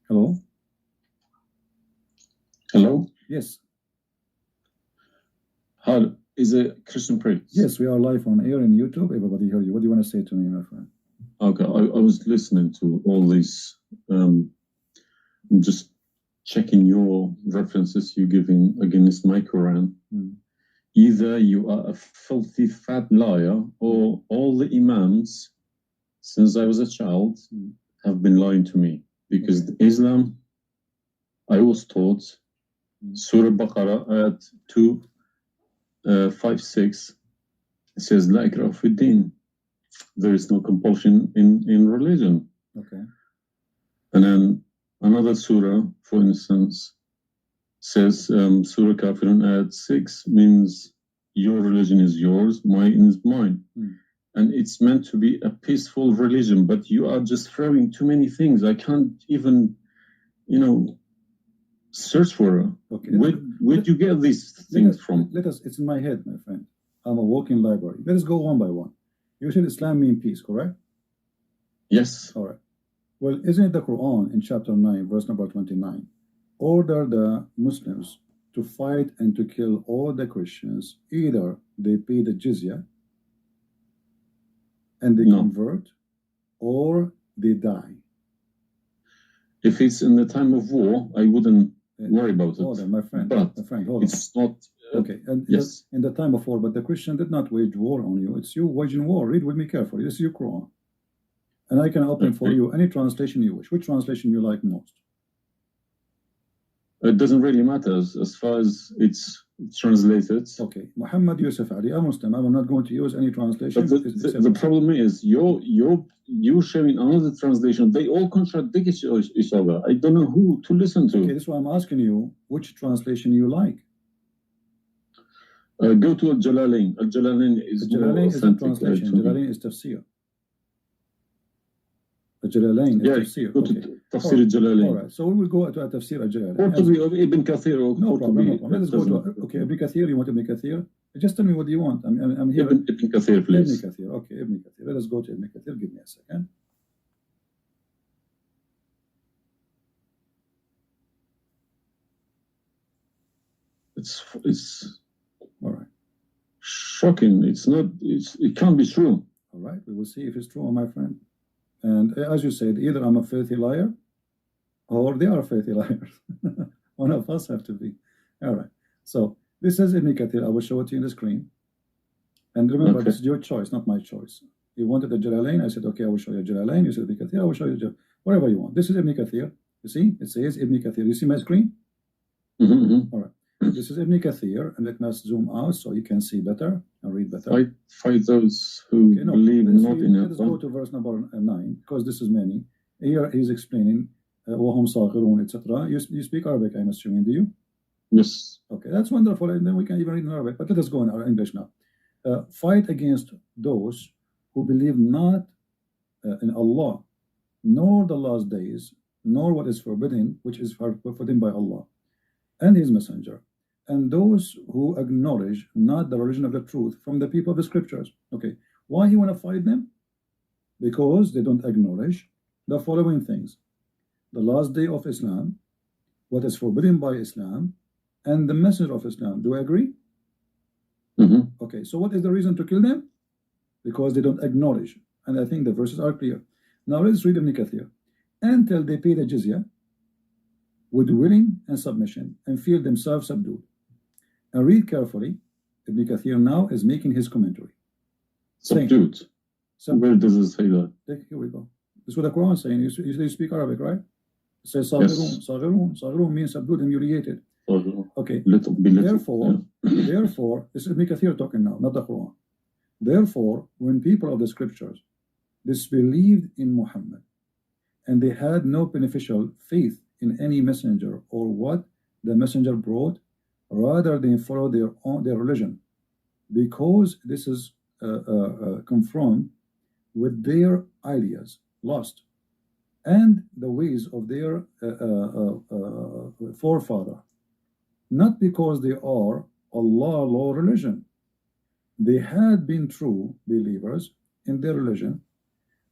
Hello? Hello? Yes. How is it Christian priest? Yes, we are live on air in YouTube. Everybody hear you. What do you want to say to me, my friend? Okay, I was listening to all these, just checking your references you're giving against my Quran. Either you are a filthy fat liar, or all the imams, since I was a child, have been lying to me. Because Islam, I was taught, Surah Baqarah, ayat 256, it says, La ikraha fi din. There is no compulsion in religion. Okay. And then another surah, for instance, says, Surah Kafirun ayat 6 means your religion is yours, mine is mine. And it's meant to be a peaceful religion, but you are just throwing too many things. I can't even, search for it. Okay. Where'd you get these things from? It's in my head, my friend. I'm a walking library. Let us go one by one. You said Islam means peace, correct? Yes. All right. Well, isn't it the Quran in chapter 9, verse number 29, order the Muslims to fight and to kill all the Christians, either they pay the jizya and they convert, or they die? If it's in the time of war, I wouldn't worry about it. Hold on, my friend. But hold it's not. Okay, and yes. In the time of war, but the Christian did not wage war on you. It's you waging war. Read with me carefully. This is your Quran. And I can open for you any translation you wish. Which translation you like most? It doesn't really matter as far as it's translated. Okay, Muhammad Yusuf Ali, a Muslim. I'm not going to use any translation. But the problem is you're showing another translation. They all contradict each other. I don't know who to listen to. Okay, that's why I'm asking you which translation you like. Go to Al-Jalalain. Al-Jalalain is Al-Jalalain is a translation. Jalalain is tafsir. Al-Jalalain is tafsir. Go to Tafsir Al-Jalalain. All right, so we will go to Tafsir Al-Jalalain. Or to be Ibn Kathir. No problem. Let's go to, okay, Ibn Kathir. You want Ibn Kathir? Just tell me what you want. I'm here. Ibn Kathir, please. Ibn Kathir. Okay, Ibn Kathir. Let us go to Ibn Kathir. Give me a second. It's all right. Shocking. It can't be true. All right, we will see if it's true, my friend. And as you said, either I'm a filthy liar or they are filthy liars. One of us have to be. All right. So this is Ibn Kathir. I will show it to you on the screen. And remember, this is your choice, not my choice. You wanted the Jalalain. I said, okay, I will show you Jalalain. You said Ibn Kathir. I will show you whatever you want. This is Ibn Kathir. You see? It says Ibn Kathir. You see my screen? All right. This is Ibn Kathir, and let us zoom out so you can see better and read better. Fight those who believe not in it. Let's go to verse number 9, because this is many. Here he's explaining وَهُمْ صَاغِرُونَ, etc. You speak Arabic, I'm assuming, do you? Yes. Okay, that's wonderful, and then we can even read in Arabic. But let us go in our English now. Fight against those who believe not in Allah, nor the last days, nor what is forbidden, which is forbidden by Allah and His Messenger, and those who acknowledge not the religion of the truth from the people of the scriptures. Okay, why you want to fight them? Because they don't acknowledge the following things: the last day of Islam, what is forbidden by Islam, and the messenger of Islam. Do you agree? Okay, so what is the reason to kill them? Because they don't acknowledge. And I think the verses are clear. Now let's read Ibn Kathir. Until they pay the jizya with willing and submission and feel themselves subdued. And read carefully. Ibn Kathir now is making his commentary. Subdued. Where does it say that? Here we go. This is what the Quran is saying. You speak Arabic, right? It says Yes. Saghirun means subdued, humiliated. Okay. Little. Therefore, this is Ibn Kathir talking now, not the Quran. Therefore, when people of the scriptures disbelieved in Muhammad, and they had no beneficial faith in any messenger or what the messenger brought, rather than follow their religion, because this is confront with their ideas, lost, and the ways of their forefather, not because they are Allah law religion. They had been true believers in their religion,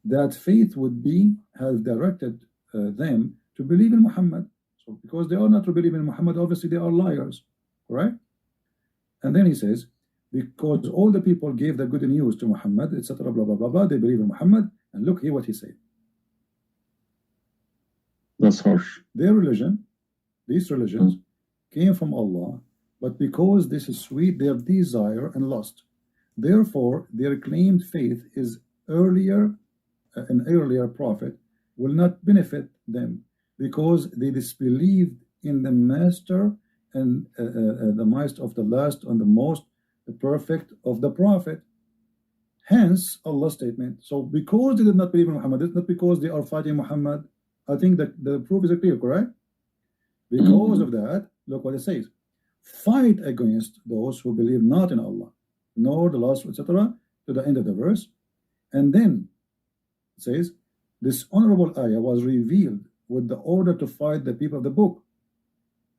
that faith would have directed them to believe in Muhammad. So because they are not to believe in Muhammad, obviously they are liars, right? And then he says, because all the people gave the good news to Muhammad, etc., blah, blah, blah, blah, they believe in Muhammad, and look here what he said. That's harsh. Their religion, these religions, came from Allah, but because this is sweet, their desire and lust. Therefore, their claimed faith is an earlier prophet will not benefit them, because they disbelieved in the master and the master of the last and the most perfect of the prophet. Hence Allah's statement. So because they did not believe in Muhammad, it's not because they are fighting Muhammad. I think that the proof is clear, correct? Because of that, look what it says: fight against those who believe not in Allah, nor the last, etc., to the end of the verse. And then it says, this honorable ayah was revealed with the order to fight the people of the book.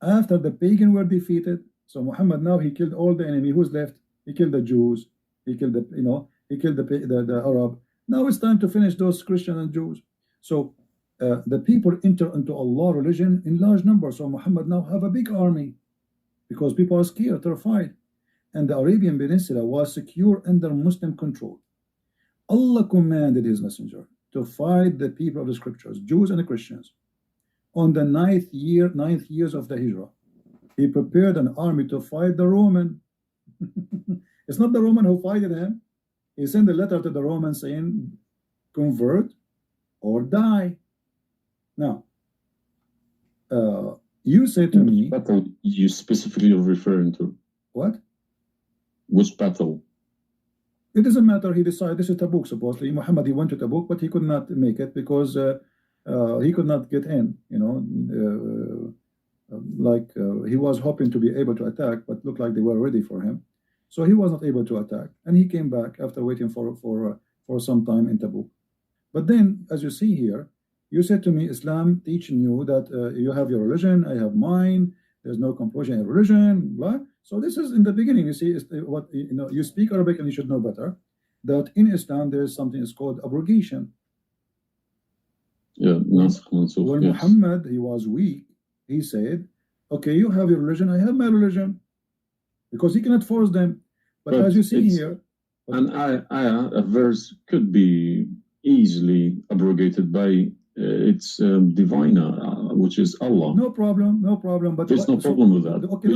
After the pagan were defeated, so Muhammad now he killed all the enemy. Who's left? He killed the Jews. He killed the he killed the Arab. Now it's time to finish those Christians and Jews. So the people enter into Allah religion in large numbers. So Muhammad now have a big army because people are scared, terrified, and the Arabian Peninsula was secure under Muslim control. Allah commanded His Messenger to fight the people of the scriptures, Jews and the Christians. On the ninth years of the Hijrah, He prepared an army to fight the Roman. It's not the Roman who fighted him. He sent a letter to the Romans saying, convert or die. Now, you say to me, which battle you specifically are referring to? What? Which battle? It doesn't matter. He decided this is Tabuk. Supposedly, Muhammad, he went to Tabuk, but he could not make it because he could not get in. He was hoping to be able to attack, but looked like they were ready for him. So he was not able to attack, and he came back after waiting for some time in Tabuk. But then, as you see here, you said to me, Islam teaching you that you have your religion, I have mine. There's no compulsion in religion, blah. So this is in the beginning. You see, what you speak Arabic and you should know better that in Islam there is something is called abrogation. Yeah, when yes. Muhammad he was weak, he said, "Okay, you have your religion, I have my religion," because he cannot force them. But as you see here, a verse could be easily abrogated by its diviner, which is Allah. No problem. But there's no problem with that. Okay,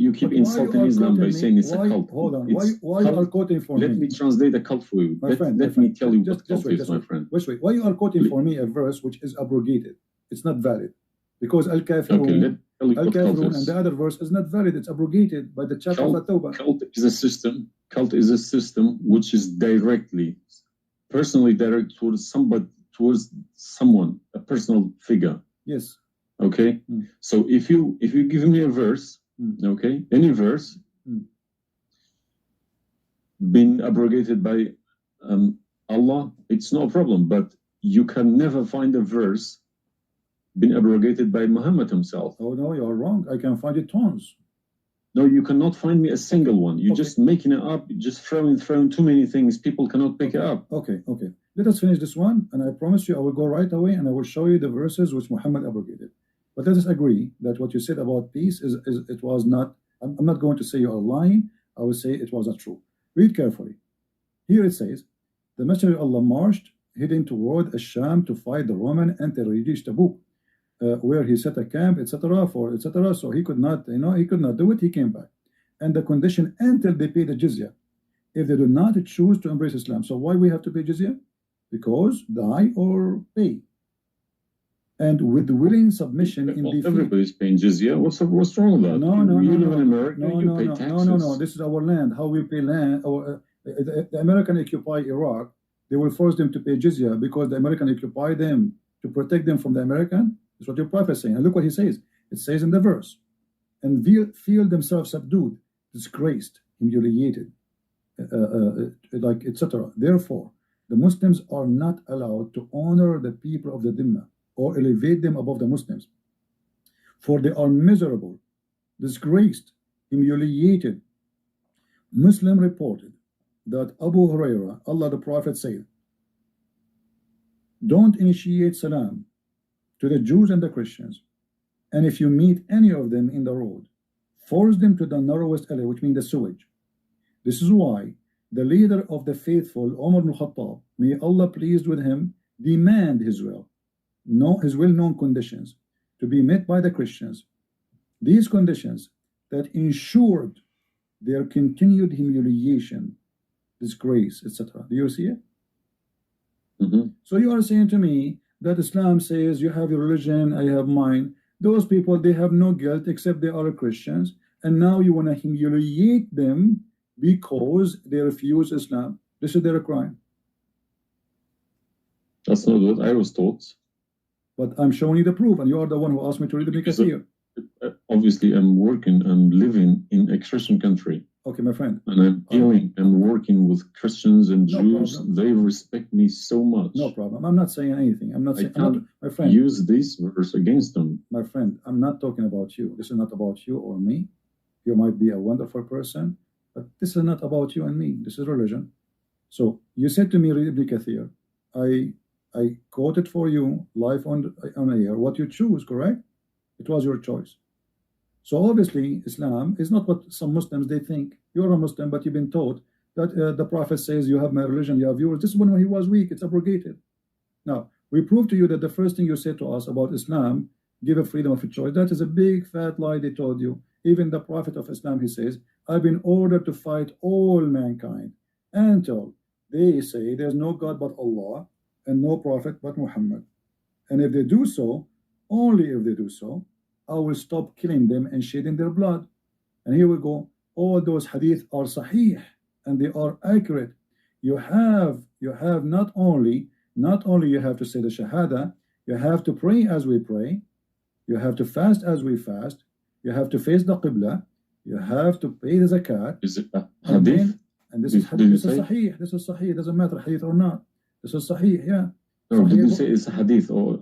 you keep insulting Islam by saying it's a cult. Hold on. Why you are quoting for me? Let me translate a cult for you. Let me tell you what cult is, my friend. Wait. Why you are quoting for me a verse which is abrogated? It's not valid. Because Al-Kafirun and the other verse is not valid. It's abrogated by the chapter of At-Tawbah. Cult is a system. Cult is a system which is personally direct towards someone, a personal figure. Yes. Okay. So if you give me a verse, okay, any verse, been abrogated by Allah, it's no problem. But you can never find a verse been abrogated by Muhammad himself. Oh no, you are wrong. I can find it tons. No, you cannot find me a single one. You're just making it up, just throwing too many things. People cannot pick it up. Okay. Let us finish this one, and I promise you I will go right away and I will show you the verses which Muhammad abrogated. But let us agree that what you said about peace it was not. I'm not going to say you are lying. I will say it was not true. Read carefully. Here it says, the Messenger of Allah marched heading toward Asham to fight the Roman until he reached Tabuk, where he set a camp, etc. So he could not, he could not do it. He came back, and the condition until they pay the jizya, if they do not choose to embrace Islam. So why we have to pay jizya? Because die or pay. And with willing submission in defeat. Everybody's paying jizya. What's wrong with that? No. You live in America, you pay taxes. No. This is our land. How we pay land? The American occupy Iraq. They will force them to pay jizya because the American occupy them to protect them from the American. That's what your prophet is saying. And look what he says. It says in the verse, and feel themselves subdued, disgraced, humiliated, etc. Therefore, the Muslims are not allowed to honor the people of the Dhimma or elevate them above the Muslims, for they are miserable, disgraced, humiliated. Muslim reported that Abu Hurairah, the Prophet said, don't initiate salam to the Jews and the Christians, and if you meet any of them in the road, force them to the narrowest alley, which means the sewage. This is why the leader of the faithful, Umar ibn Khattab, may Allah pleased with him, demand his well-known conditions to be met by the Christians. These conditions that ensured their continued humiliation, disgrace, etc. Do you see it? So you are saying to me that Islam says you have your religion, I have mine. Those people, they have no guilt except they are Christians, and now you want to humiliate them because they refuse Islam. This is their crime. That's not what I was taught. But I'm showing you the proof, and you are the one who asked me to read the Mikasir. Obviously, I'm working and living in a Christian country. Okay, my friend. And I'm dealing and working with Christians and Jews. Problem. They respect me so much. No problem. I'm not saying anything. I'm not saying. My friend. Use this verse against them. My friend, I'm not talking about you. This is not about you or me. You might be a wonderful person, but this is not about you and me. This is religion. So you said to me, read Ibn Kathir. I quoted for you live on air what you choose, correct? It was your choice. So obviously Islam is not what some Muslims they think. You're a Muslim, but you've been taught that the Prophet says you have my religion, you have yours. This is when he was weak, it's abrogated. Now we prove to you that the first thing you said to us about Islam, give a freedom of choice. That is a big fat lie they told you. Even the Prophet of Islam, he says, I've been ordered to fight all mankind until they say there's no God but Allah and no Prophet but Muhammad. And if they do so, only if they do so, I will stop killing them and shedding their blood. And here we go. All those hadith are sahih and they are accurate. You have not only you have to say the shahada, you have to pray as we pray, you have to fast as we fast, you have to face the qibla, you have to pay the zakat. Is it a hadith? And this is hadith. This is sahih. This is sahih. It doesn't matter hadith or not. This is sahih. Yeah. No, did you say it's a hadith or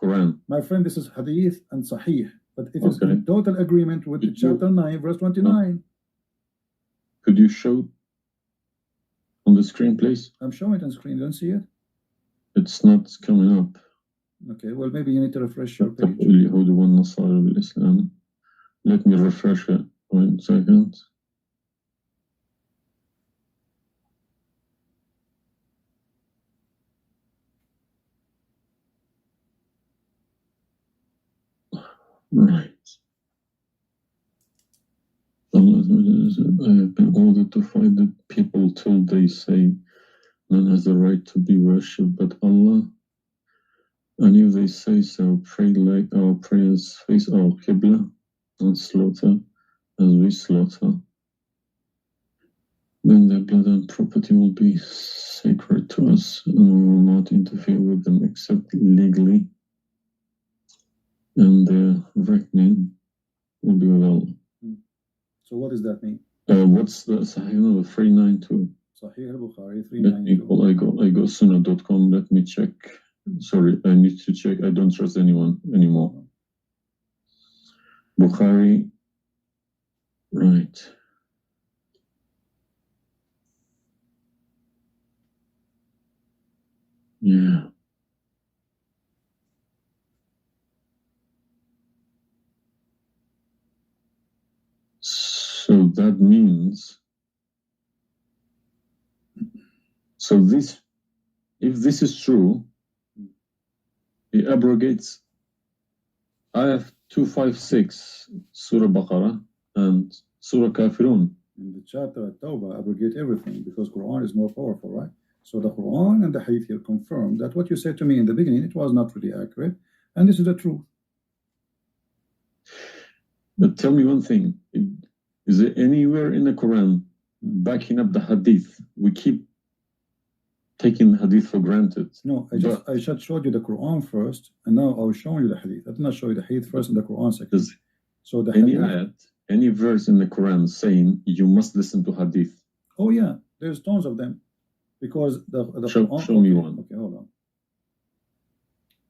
Quran? My friend, this is hadith and sahih, but it is in total agreement with chapter 9, verse 29. Could you show on the screen, please? I'm showing it on screen. Don't see it? It's not coming up. Okay, well, maybe you need to refresh your page. Let me refresh it. 1 second. Right. I have been ordered to fight the people till they say none has the right to be worshipped but Allah. And if they say so, pray like our prayers, face our Qibla, and slaughter as we slaughter. Then their blood and property will be sacred to us, and we will not interfere with them except legally. And their reckoning will be with Allah. So what does that mean? What's the Sahih number? 392. Sahih al-Bukhari 392. I go sunnah.com. Let me check. Sorry, I need to check. I don't trust anyone anymore. Bukhari. Right. Yeah. So that means, if this is true, it abrogates Ayah 256, Surah Baqarah, and Surah Kafirun. In the chapter at Tawbah, abrogate everything because Quran is more powerful, right? So the Quran and the Hadith here confirm that what you said to me in the beginning, it was not really accurate, and this is the truth. But tell me one thing. Is there anywhere in the Quran backing up the Hadith? We keep taking the Hadith for granted. No, I just showed you the Quran first, and now I will show you the Hadith. I did not show you the Hadith first and the Quran second. So the any Hadith, ayat, any verse in the Quran saying you must listen to Hadith? Oh yeah, there's tons of them. Because the Quran... Show me one. Okay, hold on.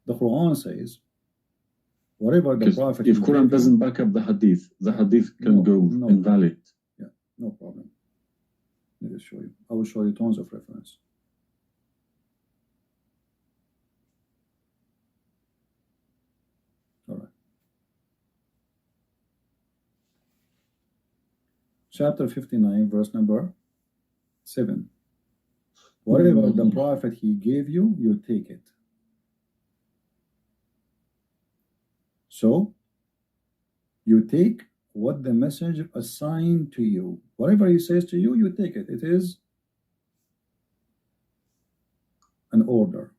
The Quran says, whatever the Prophet... If Quran doesn't back up the Hadith can go invalid. Yeah, no problem. Let me show you. I will show you tons of reference. chapter 59, verse number 7. Whatever the Prophet he gave you, you take it. So, you take what the messenger assigned to you. Whatever he says to you, you take it. It is an order.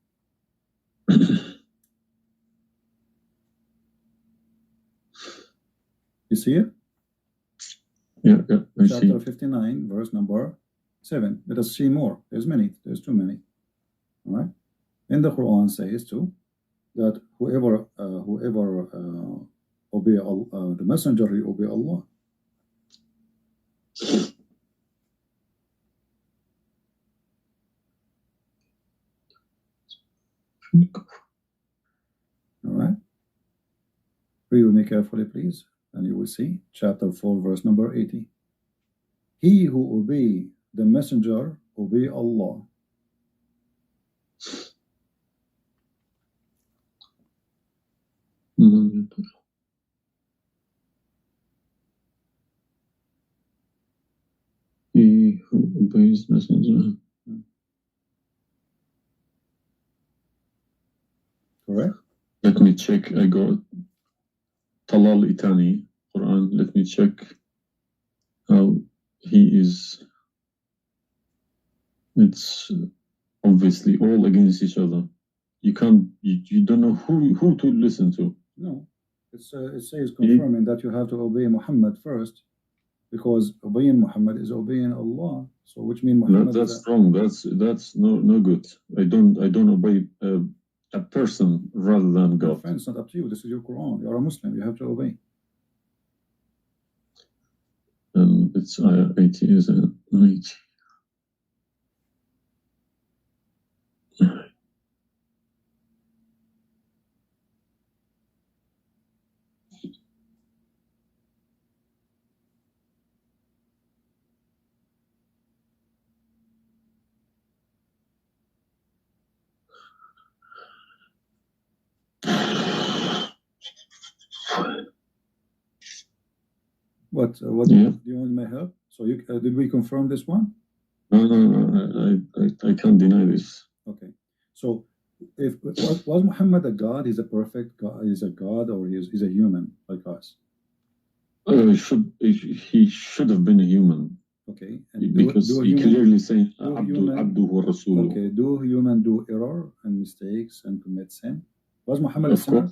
You see it? Yeah, Chapter 59, verse number 7. Let us see more. There's many. There's too many. All right. In the Quran says too that whoever obey Allah, the messenger, he obey Allah. All right. Read with me carefully, please, and you will see chapter 4, verse number 80. He who obey the messenger obey Allah. He who obeys messenger. Correct. Let me check. I got Talal Itani Quran. Let me check how he is. It's obviously all against each other. You can't. You don't know who to listen to. No, it says confirming that you have to obey Muhammad first, because obeying Muhammad is obeying Allah. So which means Muhammad. No, that's wrong. That's no good. I don't obey a person rather than God. Friend, it's not up to you. This is your Quran. You are a Muslim. You have to obey. It's ayah 80, isn't it? 90. What do you want my help? So you did we confirm this one? No, I can't deny this. Okay. So if was Muhammad a God? He's a perfect God. He's a God, or he's a human like us? He should have been a human. Okay. And because he clearly saying Abdu wa Rasuluh. Okay. Do human do error and mistakes and commit sin? Was Muhammad a sinner?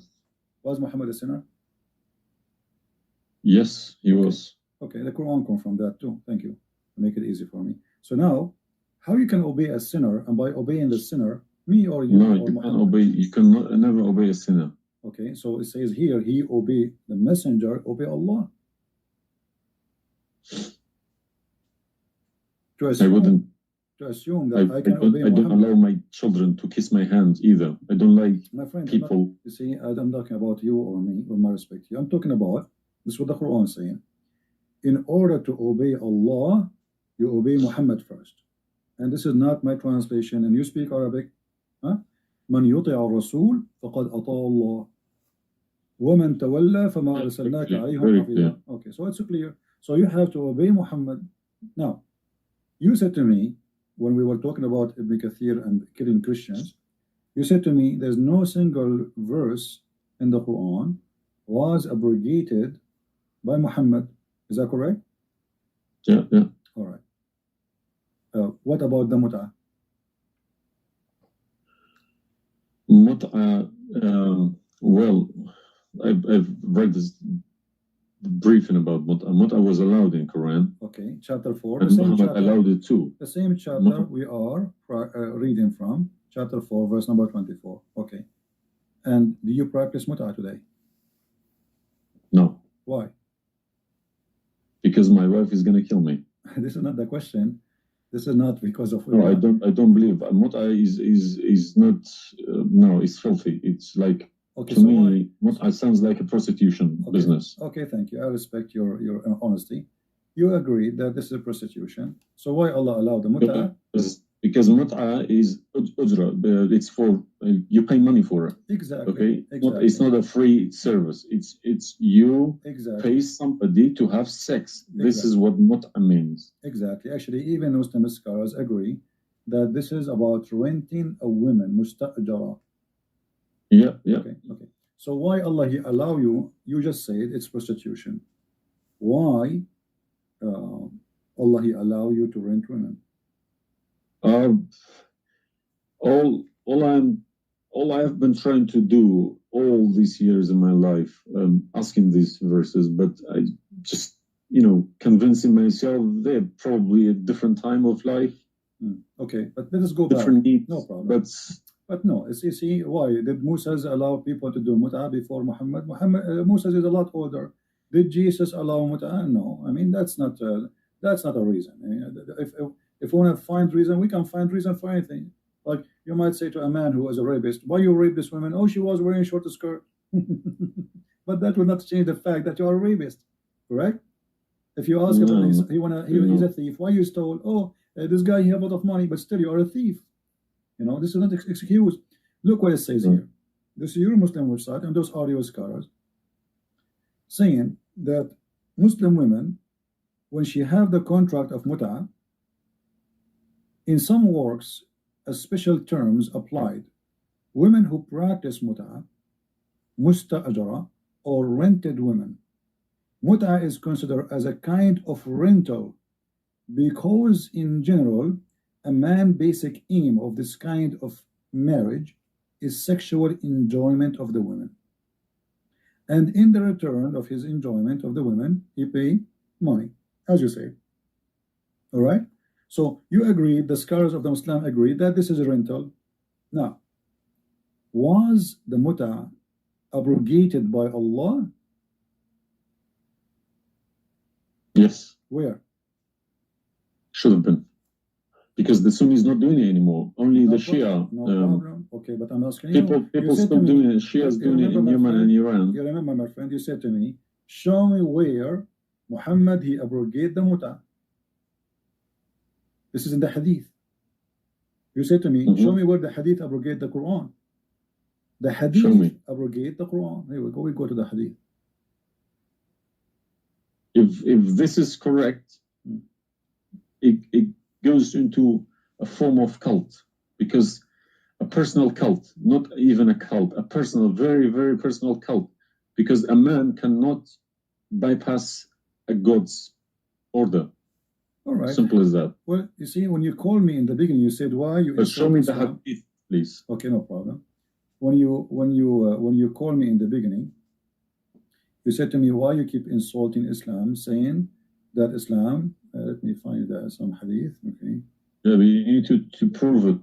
Was Muhammad a sinner? Yes, he was. Okay, the Quran confirmed that too. Thank you. Make it easy for me. So now, how you can obey a sinner, and by obeying the sinner, me or you? No, or you Muhammad? can't obey. You can never obey a sinner. Okay, so it says here, he obey the messenger, obey Allah. To assume that I can obey Muhammad. I don't allow my children to kiss my hand either. I don't like my friend, people. You see, I'm talking about you or me, with my respect to you. I'm talking about, this is what the Quran is saying. In order to obey Allah, you obey Muhammad first. And this is not my translation. And you speak Arabic. من يطع الرسول فقد أطاع الله ومن تولى فما أرسلناك عليهم حفيظا. Okay, so it's clear. So you have to obey Muhammad. Now, you said to me, when we were talking about Ibn Kathir and killing Christians, you said to me, there's no single verse in the Quran was abrogated by Muhammad. Is that correct? Yeah. All right. What about the mut'ah? Mut'ah, well, I've read this briefing about mut'ah. Mut'ah was allowed in Quran. Okay, chapter 4. And Muhammad allowed it too. The same chapter we are reading from, chapter 4, verse number 24. Okay. And do you practice mut'ah today? No. Why? Because my wife is going to kill me. This is not the question. This is not because of. No, I don't believe mut'ah is not. No, it's filthy. It's like, okay, to me, mut'ah sounds like a prostitution business. Okay, thank you. I respect your honesty. You agree that this is a prostitution. So why Allah allowed the mut'ah? Because mut'a is ujra, it's for you pay money for it. Exactly. Okay, exactly. It's not a free service. It's you exactly. pay somebody to have sex. This is what mut'a means. Exactly. Actually, even Muslim scholars agree that this is about renting a woman, musta'jara. Yeah. Okay. So why Allah He allow you? You just said it's prostitution. Why Allah He allow you to rent women? All I have been trying to do all these years in my life, asking these verses, but I just, convincing myself they're probably a different time of life. Okay, but let us go different back. Needs, no problem. But no, you see, why did Moses allow people to do mut'ah before Muhammad? Moses is a lot older. Did Jesus allow mut'ah? No. I mean, that's not a reason. I mean, if we want to find reason, we can find reason for anything. Like you might say to a man who was a rapist, why you rape this woman? Oh, she was wearing a short skirt. But that will not change the fact that you are a rapist, correct? If you ask him, he's a thief. Why you stole? Oh, this guy, he has a lot of money, but still you are a thief. This is not excuse. Look what it says here. This is your Muslim website, and those are your scholars saying that Muslim women, when she have the contract of mut'ah, in some works, a special terms applied. Women who practice mut'ah, musta'jara, or rented women. Mut'ah is considered as a kind of rental because, in general, a man's basic aim of this kind of marriage is sexual enjoyment of the women. And in the return of his enjoyment of the women, he pay money, as you say. All right? So you agree, the scholars of the Muslim agree that this is a rental. Now, was the mut'ah abrogated by Allah? Yes. Where? Should have been. Because the Sunni is not doing it anymore. Only the Shia. No problem. Okay, but I'm asking people still doing it. Shia is doing it in Yemen and Iran. You remember, my friend, you said to me, show me where Muhammad, he abrogated the mut'ah. This is in the hadith. You said to me, show me where the hadith abrogate the Quran. The hadith abrogate the Quran. Here we go. We go to the hadith. If this is correct, it goes into a form of cult, because a personal cult, not even a cult, a personal, very, very personal cult, because a man cannot bypass a God's order. All right. Simple as that. Well, you see, when you called me in the beginning, you said why you. But show me the hadith, please. Okay, no problem. When you called me in the beginning, you said to me why you keep insulting Islam, saying that Islam. Let me find some hadith. Okay. Yeah, but you need to prove it,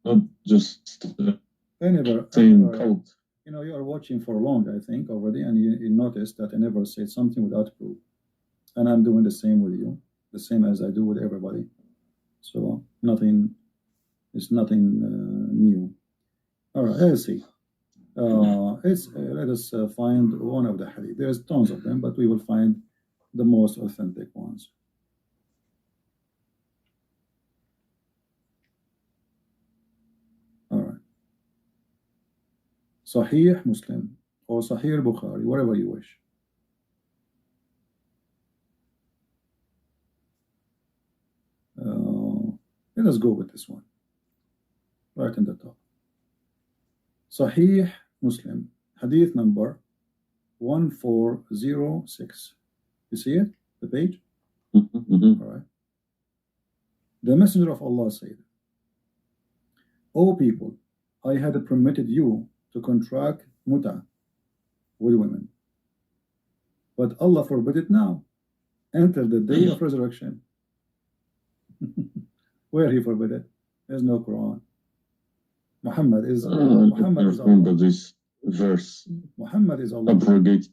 not just saying cult. You are watching for long, I think, already, and you noticed that I never said something without proof, and I'm doing the same with you. The same as I do with everybody. So it's nothing new. All right, let's see. Let us find one of the hadith. There's tons of them, but we will find the most authentic ones. All right. Sahih Muslim or Sahih Bukhari, whatever you wish. Let us go with this one. Right in the top. Sahih Muslim, hadith number 1406. You see it? The page? All right. The Messenger of Allah said, O people, I had permitted you to contract mut'ah with women, but Allah forbid it now until the day of resurrection. Where he forbid it? There's no Quran. Muhammad is Allah. This verse. Muhammad is Allah. Abrogate.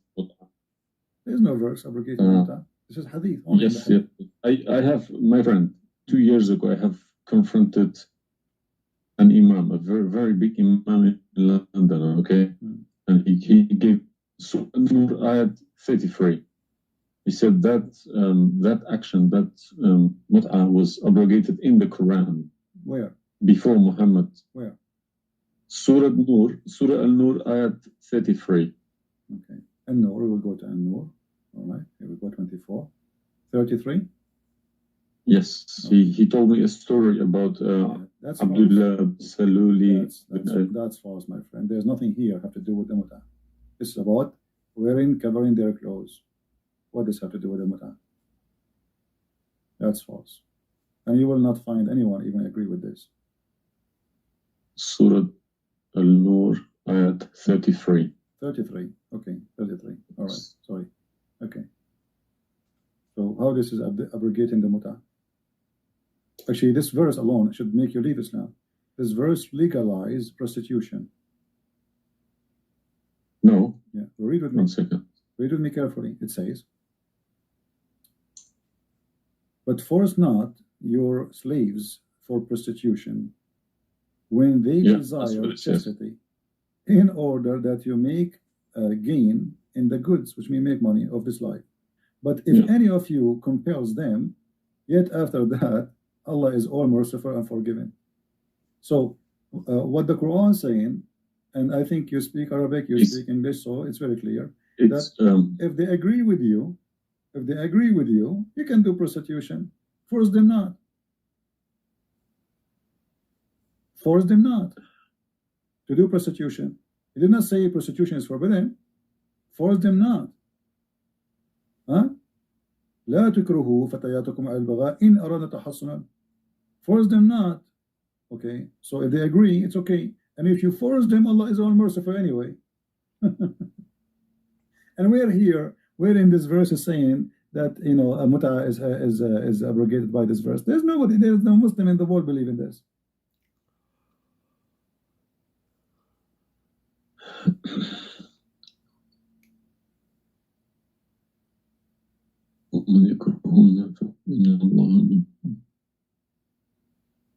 There's no verse abrogating mut'ah. This is hadith. Yes, yes. I have, my friend, 2 years ago, I have confronted an imam, a very, very big imam in London, okay? And he gave Surah Ayat 33. He said that that action, that mut'ah was abrogated in the Quran. Where? Before Muhammad. Where? Surah Al-Nur, ayat 33. Okay. An-Nur, we will go to An-Nur. All right, here we go, 24. 33? Yes, okay. he told me a story about that's Abdullah Saluli. That's false, my friend. There's nothing here have to do with the muta. This is about covering their clothes. What does have to do with the muta? That's false. And you will not find anyone even agree with this. Surah Al-Nur, ayat 33. 33. Okay, 33. All right, sorry. Okay. So how this is abrogating the muta? Actually, this verse alone should make you leave Islam. This verse legalizes prostitution. No. Yeah, read with me. 1 second. Read with me carefully. It says, but force not your slaves for prostitution when they desire chastity, in order that you make gain in the goods, which means make money of this life. But if any of you compels them, yet after that, Allah is all merciful and forgiving. So what the Quran is saying, and I think you speak Arabic, you speak English, so it's very clear that if they agree with you, you can do prostitution. Force them not. Force them not to do prostitution. He did not say prostitution is forbidden. Force them not. Huh? لا تكرهوا فتياتكم على البغاء إن أرادوا تحصنا. Force them not. Okay, so if they agree, it's okay. And if you force them, Allah is all merciful anyway. And we're here, we're in this verse is saying that, you know, a muta is abrogated by this verse. There's no Muslim in the world believe in this.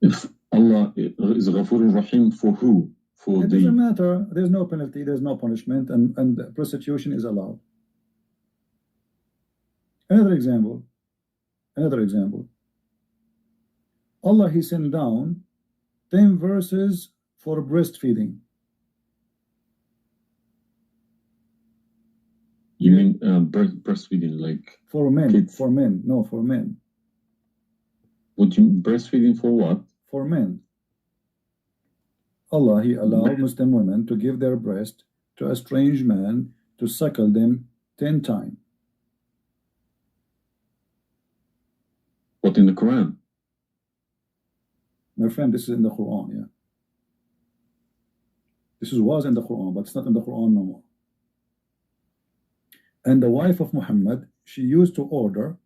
If Allah is Ghafur Rahim, for who? For it doesn't matter. There's no penalty, there's no punishment, and prostitution is allowed. Another example. Allah, He sent down 10 verses for breastfeeding. You mean breastfeeding, like for men? Kids. For men, no, for men. Would you breastfeeding for what? For men. Allah, He allowed Muslim women to give their breast to a strange man to suckle them 10 times. What, in the Quran? My friend, this is in the Quran, yeah. This was in the Quran, but it's not in the Quran no more. And the wife of Muhammad, she used to order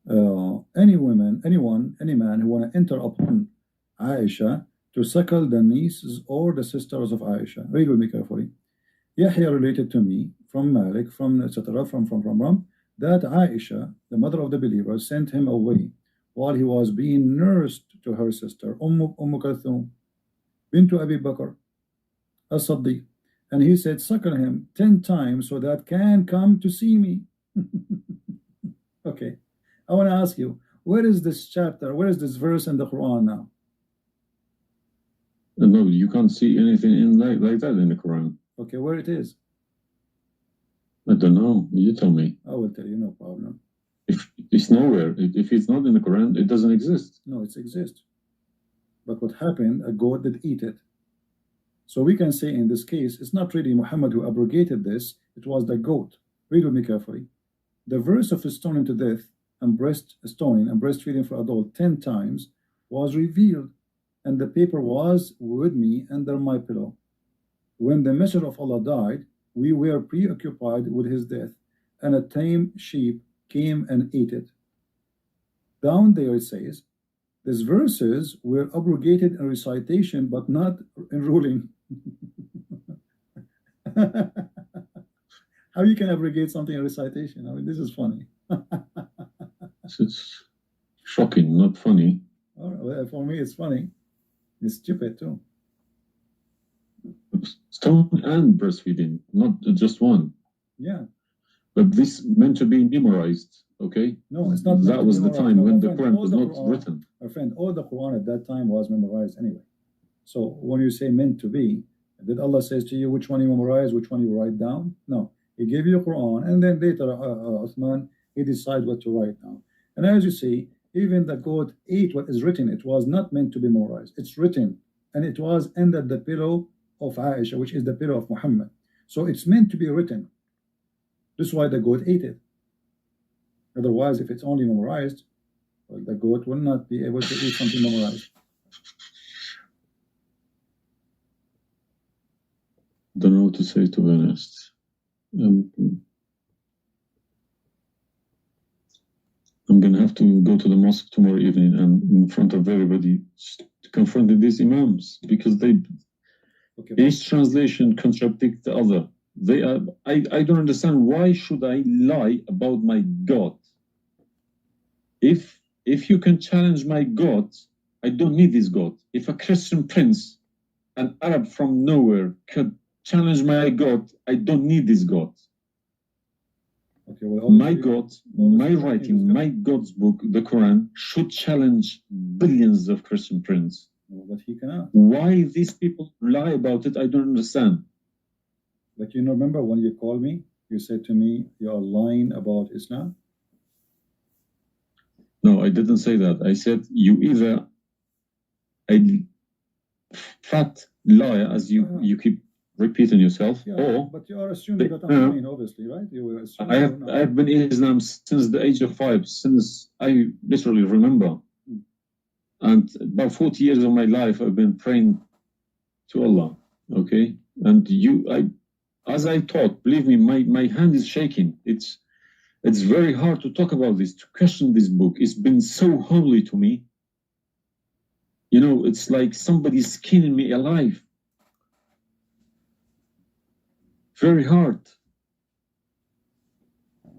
any man who want to enter upon Aisha to suckle the nieces or the sisters of Aisha. Read with me carefully. Yahya related to me from Malik, from etc. from that Aisha, the mother of the believers, sent him away while he was being nursed to her sister Kulthum bint Abi Bakr as-Siddiq. And he said, suckle him 10 times so that can come to see me. Okay, I want to ask you, where is this chapter, where is this verse in the Quran now? No, you can't see anything in like that in the Quran. Okay, where it is? I don't know, you tell me. I will tell you, no problem. If it's nowhere, if it's not in the Quran, it doesn't exist. No, it exists. But what happened, a goat did eat it. So we can say in this case, it's not really Muhammad who abrogated this, it was the goat. Read with me carefully. The verse of stoning to death and stoning and breastfeeding for adult 10 times was revealed, and the paper was with me under my pillow. When the Messenger of Allah died, we were preoccupied with his death, and a tame sheep came and ate it. Down there it says, these verses were abrogated in recitation, but not in ruling. How you can abrogate something in recitation? I mean, this is funny. It's shocking, not funny. Well, for me, it's funny. It's stupid too. Stone and breastfeeding, not just one. Yeah. But this meant to be memorized, okay? No, it's not. That was the time when the Quran was not written. My friend, all the Quran at that time was memorized anyway. So when you say meant to be, did Allah says to you which one you memorize, which one you write down? No. He gave you the Quran, and then later Uthman, he decides what to write down. And as you see, even the code 8, what is written, it was not meant to be memorized. It's written, and it was under the pillow of Aisha, which is the pillow of Muhammad. So it's meant to be written. This is why the goat ate it. Otherwise, if it's only memorized, well, the goat will not be able to eat something memorized. Don't know what to say, to be honest. I'm going to have to go to the mosque tomorrow evening and in front of everybody to confront these imams, because each translation contradicts the other. I don't understand, why should I lie about my God? If you can challenge my God, I don't need this God. If a Christian prince, an Arab from nowhere, could challenge my God, I don't need this God. Okay, well, my God, my writing, my God's book, the Quran, should challenge billions of Christian princes. No, but he cannot. Why these people lie about it, I don't understand. But you remember when you called me, you said to me, you are lying about Islam? No, I didn't say that. I said you either a fat liar, as you keep repeating yourself, or but you are assuming that I'm lying, obviously, right? You were assuming I have been in Islam since the age of 5, since I literally remember. And about 40 years of my life, I've been praying to Allah, okay? And as I talk, believe me, my hand is shaking. It's very hard to talk about this, to question this book. It's been so holy to me. You know, it's like somebody's skinning me alive. Very hard.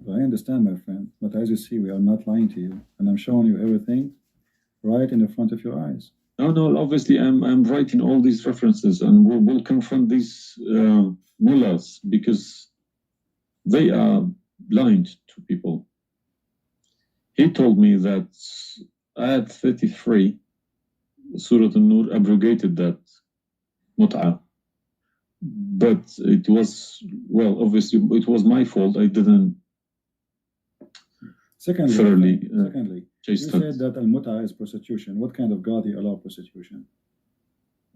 I understand, my friend, but as you see, we are not lying to you, and I'm showing you everything right in the front of your eyes. No, obviously I'm writing all these references, and we'll confront these mullahs, because they are blind to people. He told me that Ayat 33, Surah An-Nur, abrogated that mut'ah. But it was, well, obviously, it was my fault. I didn't thoroughly. Secondly, you said that al-mut'ah is prostitution. What kind of God you allow prostitution?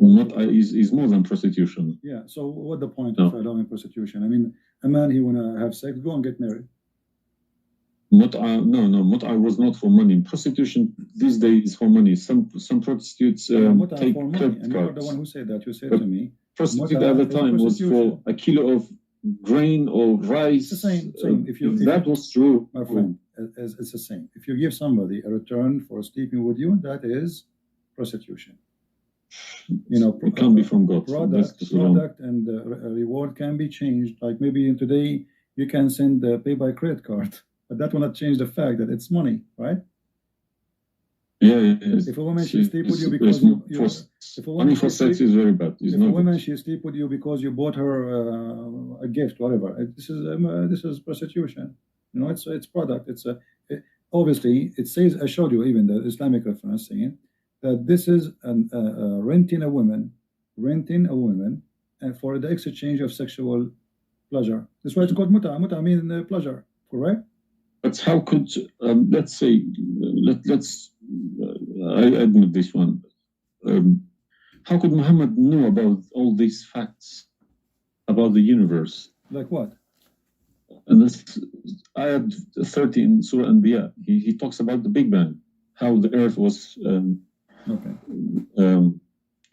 Mut'ah is more than prostitution. Yeah, so what's the point of allowing prostitution? I mean, a man, he want to have sex, go and get married. Mut'ah, no, mut'ah was not for money. Prostitution these days is for money. Some prostitutes take for money. And you're the one who said that. You said to me, prostitute at the time was for a kilo of grain or rice. It's the same. If that was true, my friend, it's the same. If you give somebody a return for sleeping with you, that is prostitution. You know, it can be from God. Product and reward can be changed. Like maybe today you can send pay by credit card, but that will not change the fact that it's money, right? Yeah. If a woman she sleep with you because money for sex is very bad. If a woman she sleep with you because you bought her a gift, whatever, this is prostitution. You know, it's product. Obviously it says, I showed you even the Islamic reference saying that this is renting a woman for the exchange of sexual pleasure. That's why it's called mut'ah. Mut'ah means pleasure, correct? But how could let's say I admit this one. How could Muhammad know about all these facts about the universe? Like what? And this ayat 30 in Surah Anbiya, he talks about the Big Bang, how the earth was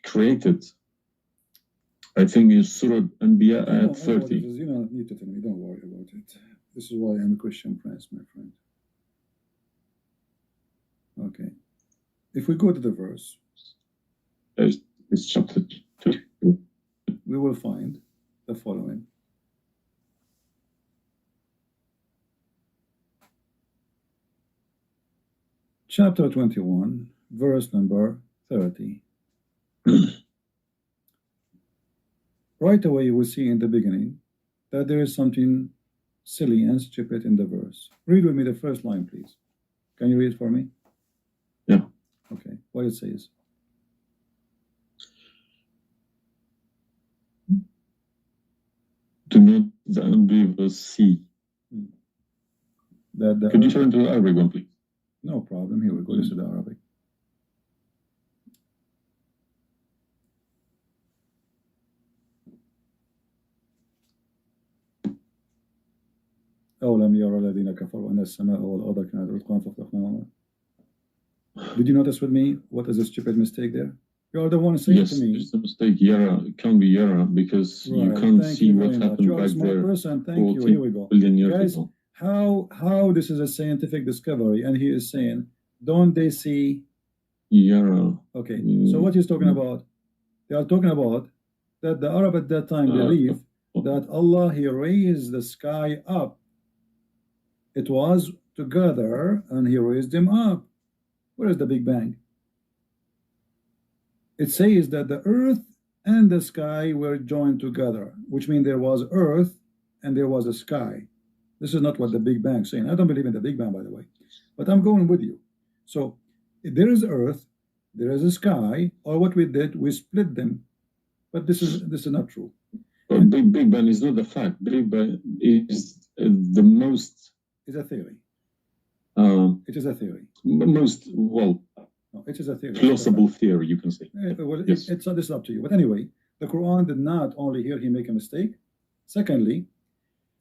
created. I think in Surah Anbiya ayat 30. You don't need to tell me, don't worry about it. This is why I'm a Christian prince, my friend. Okay. If we go to the verse, it's chapter 2. We will find the following. Chapter 21, verse number 30. Right away, you will see in the beginning that there is something silly and stupid in the verse. Read with me the first line, please. Can you read it for me? Yeah. Okay. What it says? Do not the unbelievers see. Could you turn to the Arabic one, please? No problem. Here we go. This is the Arabic. أولم يرى الذين كفروا أن السماء والأرض كانت رتقا ففتقناهما. Did you notice with me what is a stupid mistake there? You are the one saying to me. Yes, it's a mistake. Yara, it can't be Yara because you can't see what happened back there. Person. Thank you. Here we go. Guys, how this is a scientific discovery, and he is saying, don't they see Yara? Okay, so what he's talking about? They are talking about that the Arab at that time believed that Allah, he raised the sky up. It was together and he raised them up. Where is the Big Bang? It says that the earth and the sky were joined together, which means there was earth and there was a sky. This is not what the Big Bang is saying. I don't believe in the Big Bang, by the way, but I'm going with you. So there is earth, there is a sky, or what we did, we split them. But this is not true. But Big Bang is not the fact. Big Bang is the most. It's a theory. It is a theory. Most, well, no, it is a theory. Plausible theory, you can say. Well, yes. It's up to you. But anyway, the Quran did not only here he make a mistake. Secondly,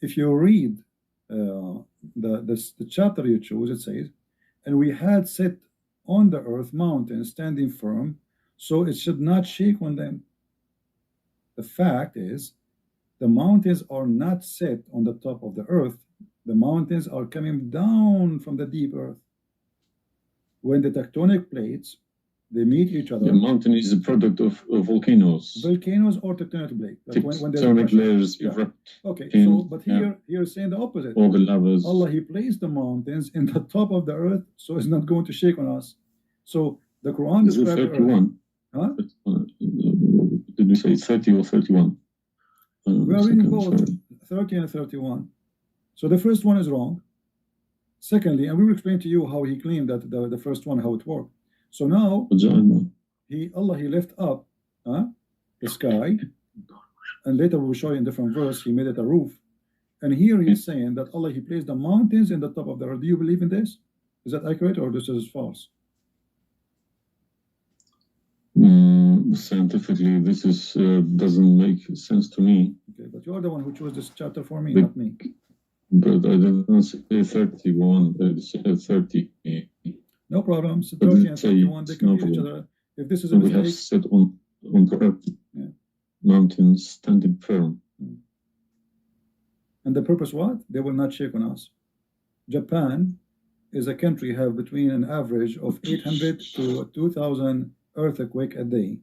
if you read the chapter you choose, it says, and we had set on the earth mountains standing firm, so it should not shake on them. The fact is, the mountains are not set on the top of the earth. The mountains are coming down from the deep earth. When the tectonic plates, they meet each other. The mountain is a product of volcanoes. Volcanoes or tectonic plates. When tectonic layers erupt. Okay, so but here is saying the opposite. All the lavas. Allah, he placed the mountains in the top of the earth, so it's not going to shake on us. So the Quran describes 31. Huh? Did we say 30 or 31? We are reading both 30 and 31. So the first one is wrong. Secondly, and we will explain to you how he claimed that the first one, how it worked. So now Allah he left up the sky, and later we will show you in different verse he made it a roof. And here he's saying that Allah he placed the mountains in the top of the earth. Do you believe in this? Is that accurate or this is false? Scientifically, this is doesn't make sense to me. Okay, but you are the one who chose this chapter for me, not me. But I didn't say 31. I said 30. No problem. So 30 and 31, they can read each other. If this is a mistake, we have set on the earth, mountains standing firm. And the purpose what? They will not shake on us. Japan is a country have between an average of 800 to 2,000 earthquake a day,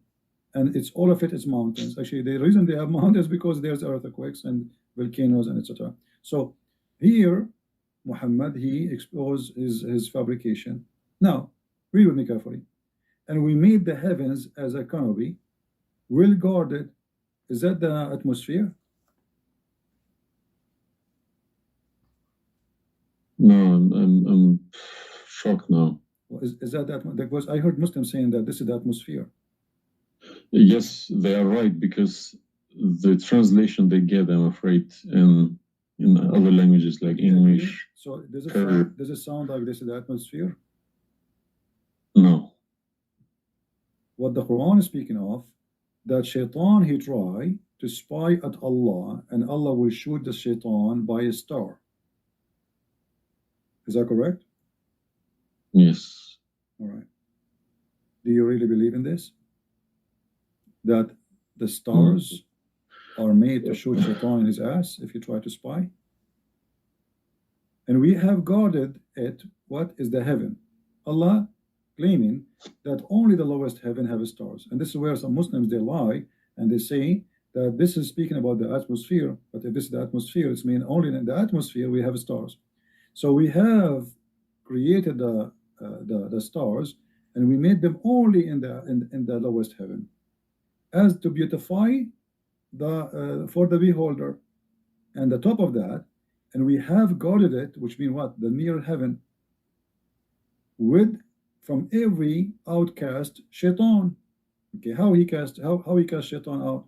and it's all of it is mountains. Actually, the reason they have mountains because there's earthquakes and volcanoes and etc. So here, Muhammad he exposed his fabrication. Now, read with me carefully. And we made the heavens as a canopy, well guarded. Is that the atmosphere? No, I'm shocked now. Is that because I heard Muslims saying that this is the atmosphere? Yes, they are right, because the translation they get, I'm afraid, in other languages like English. So does it sound like this is the atmosphere? No. What the Quran is speaking of, that shaitan he try to spy at Allah, and Allah will shoot the shaitan by a star. Is that correct? Yes. All right. Do you really believe in this? That the stars are made to shoot shaitan in his ass if you try to spy? And we have guarded it. What is the heaven? Allah claiming that only the lowest heaven have stars. And this is where some Muslims, they lie and they say that this is speaking about the atmosphere. But if this is the atmosphere, it's mean only in the atmosphere we have stars. So we have created the stars, and we made them only in the lowest heaven, as to beautify for the beholder. And the top of that, And we have guarded it, which means what? The near heaven, from every outcast shaitan. Okay, how he cast shaitan out?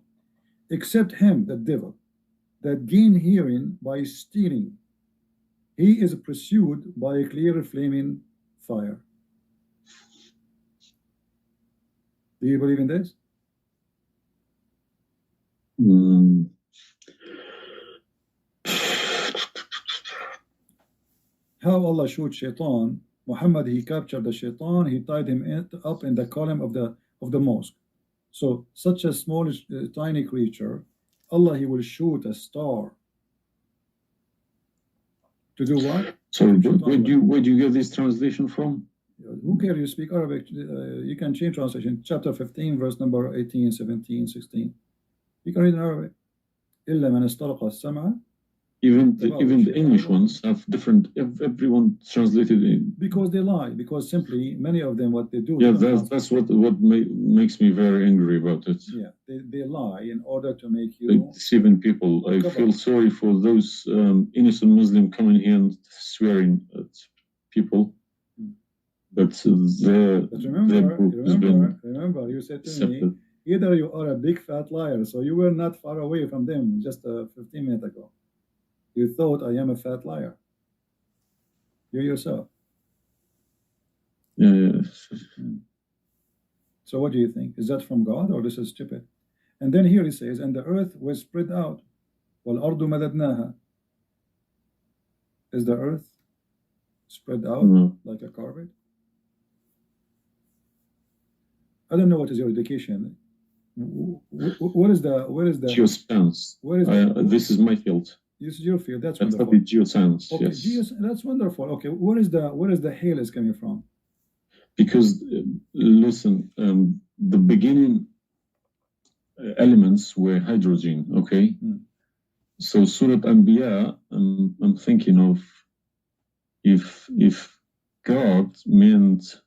Except him, the devil, that gain hearing by stealing. He is pursued by a clear flaming fire. Do you believe in this? How Allah showed shaitan, Muhammad, he captured the shaitan, he tied him up in the column of the mosque. So such a small, tiny creature, Allah, he will shoot a star. To do what? So where do you get this translation from? Who cares? You speak Arabic. You can change translation. Chapter 15, verse number 18, 17, 16. You can read in Arabic. إلا من استرق السمع. Even the English ones have different. Everyone translated in because they lie. Because simply many of them, what they do. Yeah, that's what makes me very angry about it. Yeah, they lie in order to make you. They're deceiving people. I feel sorry for those innocent Muslims coming here and swearing at people. But remember, you said to me, either you are a big fat liar, so you were not far away from them just 15 minutes ago. You thought I am a fat liar. You yourself. Yeah. So what do you think? Is that from God or this is stupid? And then here he says, and the earth was spread out. وَالْأَرْضُ مَدَدْنَاهَا. Is the earth spread out like a carpet? I don't know what is your education. Where is the geoscience? This is my field. This is your field. That's wonderful. Geoscience. Okay, yes. That's wonderful. Okay, where is the hail is coming from? Because listen, the beginning elements were hydrogen. Okay, so Surah Anbiya. I'm thinking of if God meant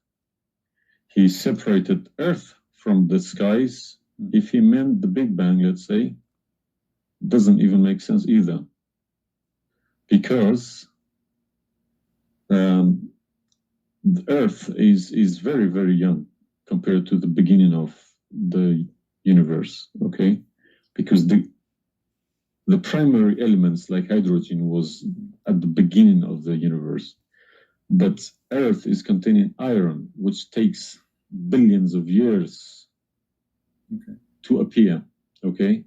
He separated Earth from the skies. If He meant the Big Bang, let's say, doesn't even make sense either. Because the Earth is very, very young compared to the beginning of the universe, okay? Because the primary elements like hydrogen was at the beginning of the universe. But Earth is containing iron, which takes billions of years to appear, okay?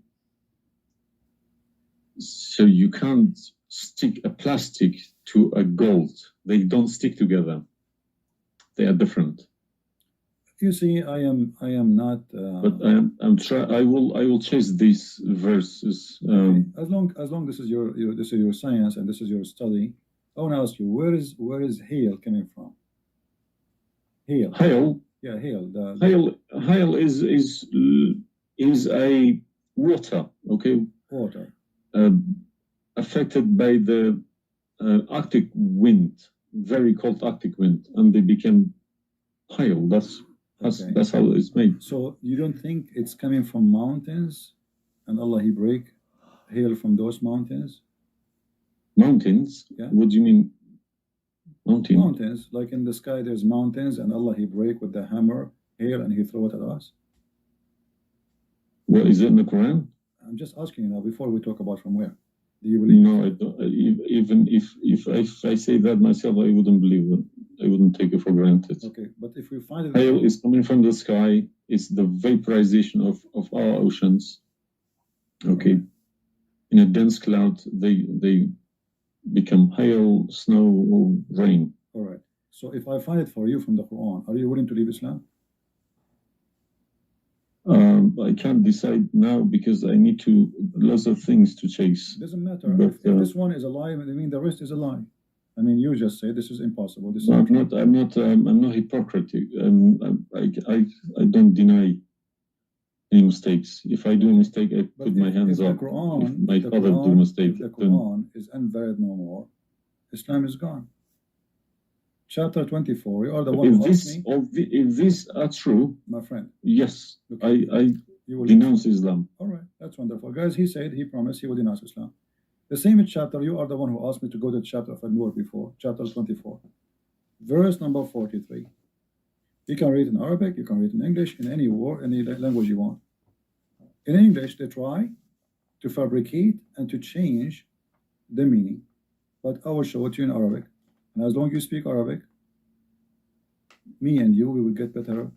So you can't stick a plastic to a gold. They don't stick together. They are different. You see, I am not. But I will chase these verses. As long this is your science and this is your study, I want to ask you, where is hail coming from? Hail. Hail. Yeah, hail. Hail is a water. Okay. Water. Affected by the Arctic wind, very cold Arctic wind, and they became hail. That's how it's made. So you don't think it's coming from mountains, and Allah He break hail from those mountains? Mountains? Yeah. What do you mean? Mountains, like in the sky, there's mountains, and Allah He break with the hammer hail, and He throw it at us. What is it in the Quran? I'm just asking you now before we talk about from where. Do you believe? No, I don't. Even if I say that myself, I wouldn't believe it. I wouldn't take it for granted. Okay, but if we find it, hail is coming from the sky. It's the vaporization of our oceans. Okay, in a dense cloud, they become hail, snow, or rain. All right. So if I find it for you from the Quran, are you willing to leave Islam? I can't decide now because I need lots of things to chase. Doesn't matter. But if this one is a lie, I mean the rest is a lie. I mean, you just say this is impossible. This is I'm not hypocritic. I don't deny any mistakes. If I do a mistake, I put my hands up. If my father do a mistake, the Quran is unvalid no more. Islam is gone. Chapter 24. You are the one who asked me. If these are true, my friend. Yes, I denounce Islam. All right, that's wonderful, guys. He said he promised he would denounce Islam. The same chapter, you are the one who asked me to go to the chapter of An-Nur before, chapter 24, verse number 43. You can read in Arabic, you can read in English, in any word, any language you want. In English, they try to fabricate and to change the meaning, but I will show it to you in Arabic. And as long as you speak Arabic, me and you, we will get better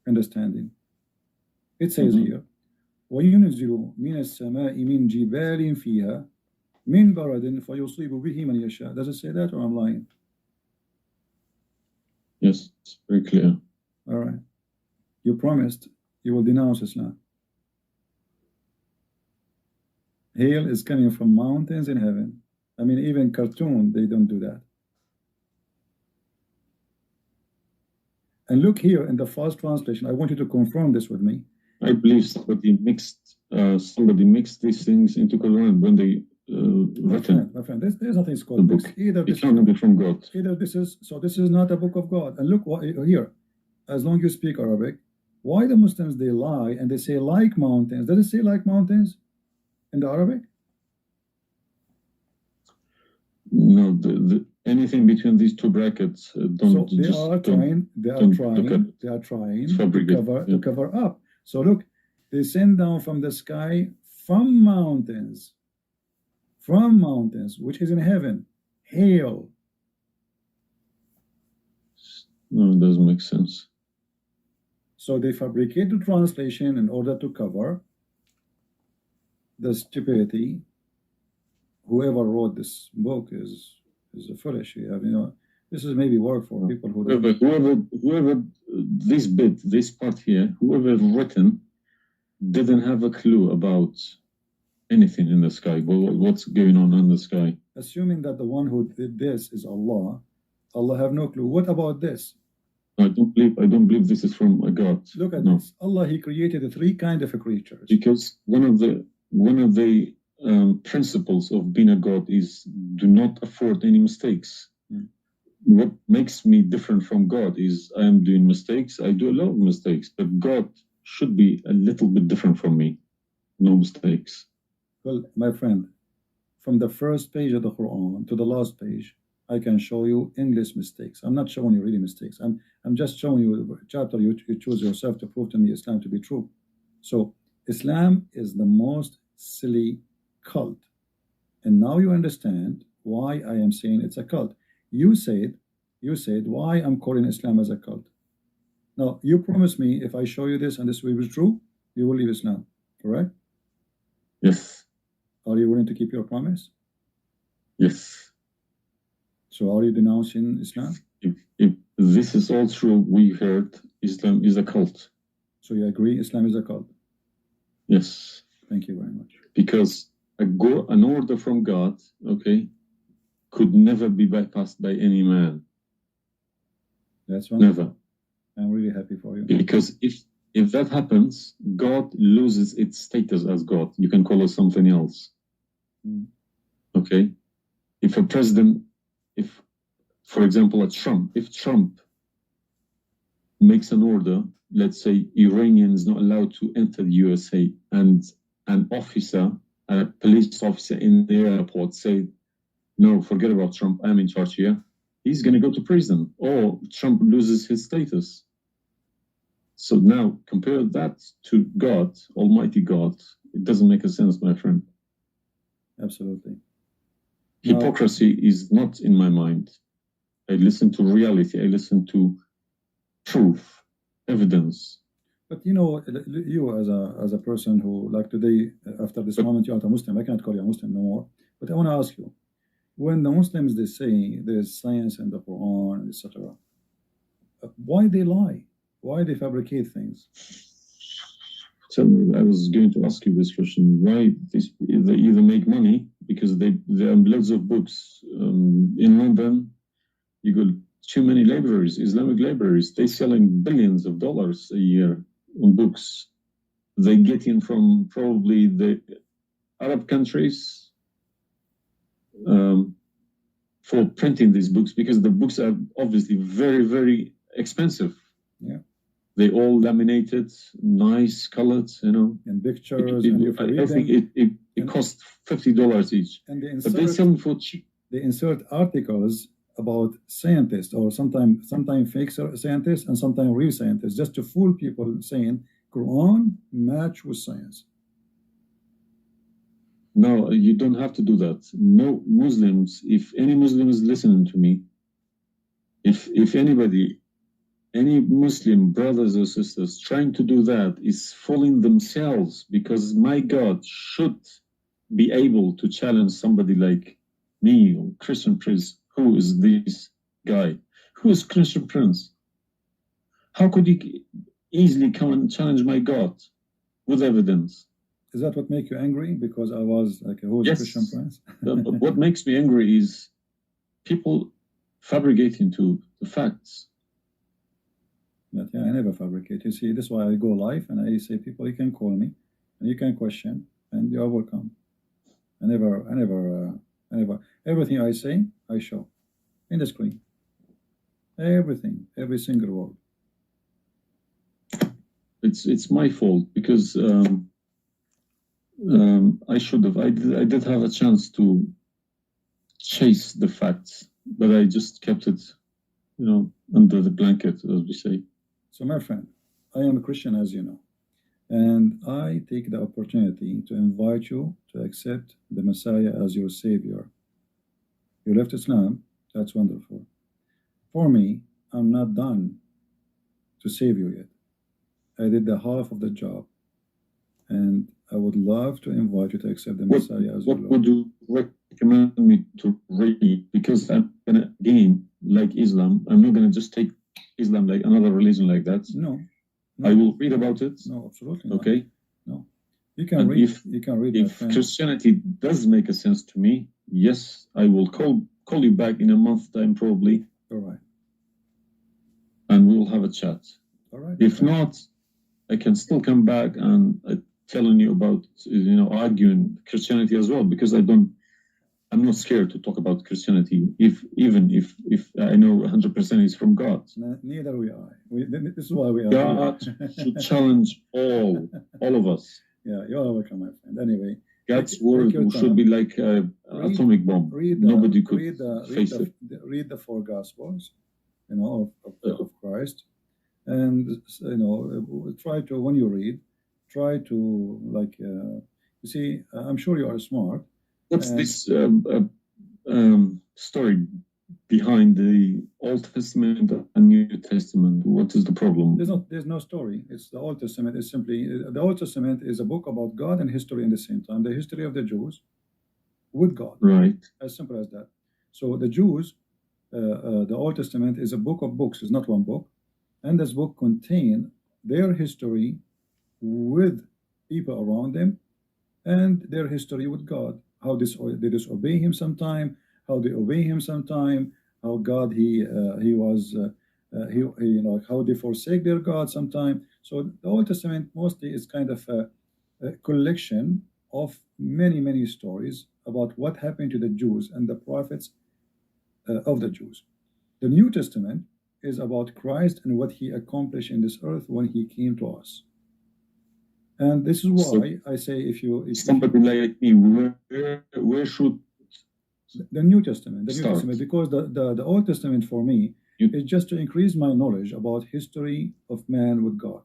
understanding. It says here, وَيُنْزِلُ مِنَ السَّمَاءِ مِنْ جِبَالٍ فِيهَا مِنْ بَرَدٍ فَيُصِيبُ بِهِ مَنْ يَشَاءُ. Does it say that, or I'm lying? Yes, it's very clear. All right. You promised you will denounce Islam. Hail is coming from mountains in heaven. I mean, even cartoon, they don't do that. And look here in the first translation. I want you to confirm this with me. I believe somebody mixed these things into Quran when they written. My friend, there's nothing called book. Either this cannot be from God. Either this is not a book of God. And look what here. As long as you speak Arabic, why the Muslims they lie and they say like mountains? Does it say like mountains in the Arabic? No, anything between these two brackets don't. So they are trying to cover up. So look, they send down from the sky from mountains, which is in heaven, hail. No, it doesn't make sense. So they fabricate the translation in order to cover the stupidity. Whoever wrote this book is a foolish. This is maybe work for people who. Whoever this part here, whoever written, didn't have a clue about anything in the sky. What's going on in the sky? Assuming that the one who did this is Allah, Allah have no clue. What about this? I don't believe this is from a God. Look at this. Allah, He created three kind of creatures. Because one of the principles of being a God is do not afford any mistakes. What makes me different from God is I am doing mistakes. I do a lot of mistakes, but God should be a little bit different from me. No mistakes. Well, my friend, from the first page of the Quran to the last page, I can show you endless mistakes. I'm not showing you really mistakes. I'm just showing you a chapter you choose yourself to prove to me Islam to be true. So Islam is the most silly cult. And now you understand why I am saying it's a cult. You said why I'm calling Islam as a cult. Now you promise me if I show you this and this will be true, you will leave Islam, correct? Yes. Are you willing to keep your promise? Yes. So are you denouncing Islam? If this is all true, we heard Islam is a cult. So you agree Islam is a cult? Yes. Thank you very much. Because an order from God, okay, could never be bypassed by any man. That's wonderful. Never. I'm really happy for you. Because if that happens, God loses its status as God. You can call it something else. Okay? If a president, for example, if Trump makes an order, let's say Iranian is not allowed to enter the USA, and an officer, a police officer in the airport say, no, forget about Trump, I'm in charge here, he's going to go to prison, or Trump loses his status. So now, compare that to God, Almighty God, it doesn't make a sense, my friend. Absolutely. Hypocrisy is not in my mind. I listen to reality, I listen to proof, evidence. But you as a person who, like today, after this moment, you are a Muslim. I cannot call you a Muslim no more. But I want to ask you, when the Muslims, they say there's science in the Quran, etc., why they lie? Why they fabricate things? So I was going to ask you this question. Why they either make money, because there are loads of books. In London, you got too many libraries, Islamic libraries. They're selling billions of dollars a year on books. They get in from probably the Arab countries for printing these books, because the books are obviously very, very expensive. Yeah. They all laminated, nice, colored, and pictures. I think It costs $50 each. And but they sell them for cheap. They insert articles about scientists, or sometimes fake scientists and sometimes real scientists, just to fool people, saying Quran match with science. No, you don't have to do that. No Muslims, if any Muslim is listening to me, if anybody, any Muslim brothers or sisters trying to do that is fooling themselves, because my God should be able to challenge somebody like me or Christian Prince. Who is this guy? Who is Christian Prince? How could he easily come and challenge my God with evidence? Is that what makes you angry? Because I was like, who is yes. Christian Prince? What makes me angry is people fabricating to the facts. But yeah, I never fabricate. You see, this is why I go live and I say, people, you can call me and you can question, and you are welcome. I never. Everything I say, I show in the screen. Everything, every single word. It's my fault, because I should have. I did have a chance to chase the facts, but I just kept it, under the blanket, as we say. So, my friend, I am a Christian, as you know, and I take the opportunity to invite you to accept the Messiah as your Savior. You left Islam, that's wonderful. For me, I'm not done to save you yet. I did the half of the job, and I would love to invite you to accept the Messiah as your Lord. What would you recommend me to read? Because I'm gonna, again, like Islam, I'm not gonna just take Islam like another religion like that. No. I will read about it. No, absolutely not. Okay. No. You can read. You can read. If Christianity does make a sense to me, yes, I will call you back in a month's time, probably. All right. And we will have a chat. All right. If not, I can still come back and telling you about, arguing Christianity as well, because I'm not scared to talk about Christianity, even if I know 100% is from God. Neither we are. This is why we are. God should challenge all of us. Yeah, you are welcome, my friend. Anyway, God's word should be like an atomic bomb. Nobody could face it. Read the four Gospels, of Christ, and try to, when you read, try to you see. I'm sure you are smart. What's this story behind the Old Testament and New Testament? What is the problem? There's no story. It's the Old Testament is simply, the Old Testament is a book about God and history in the same time. The history of the Jews with God. Right. As simple as that. So the Jews, the Old Testament is a book of books. It's not one book. And this book contains their history with people around them and their history with God. How they disobey him sometime, how they obey him sometime, how God how they forsake their God sometime. So the Old Testament mostly is kind of a collection of many stories about what happened to the Jews and the prophets of the Jews. The New Testament is about Christ and what he accomplished in this earth when he came to us. And this is why I say, if somebody like me, where should the New Testament, because the Old Testament for me is just to increase my knowledge about history of man with God.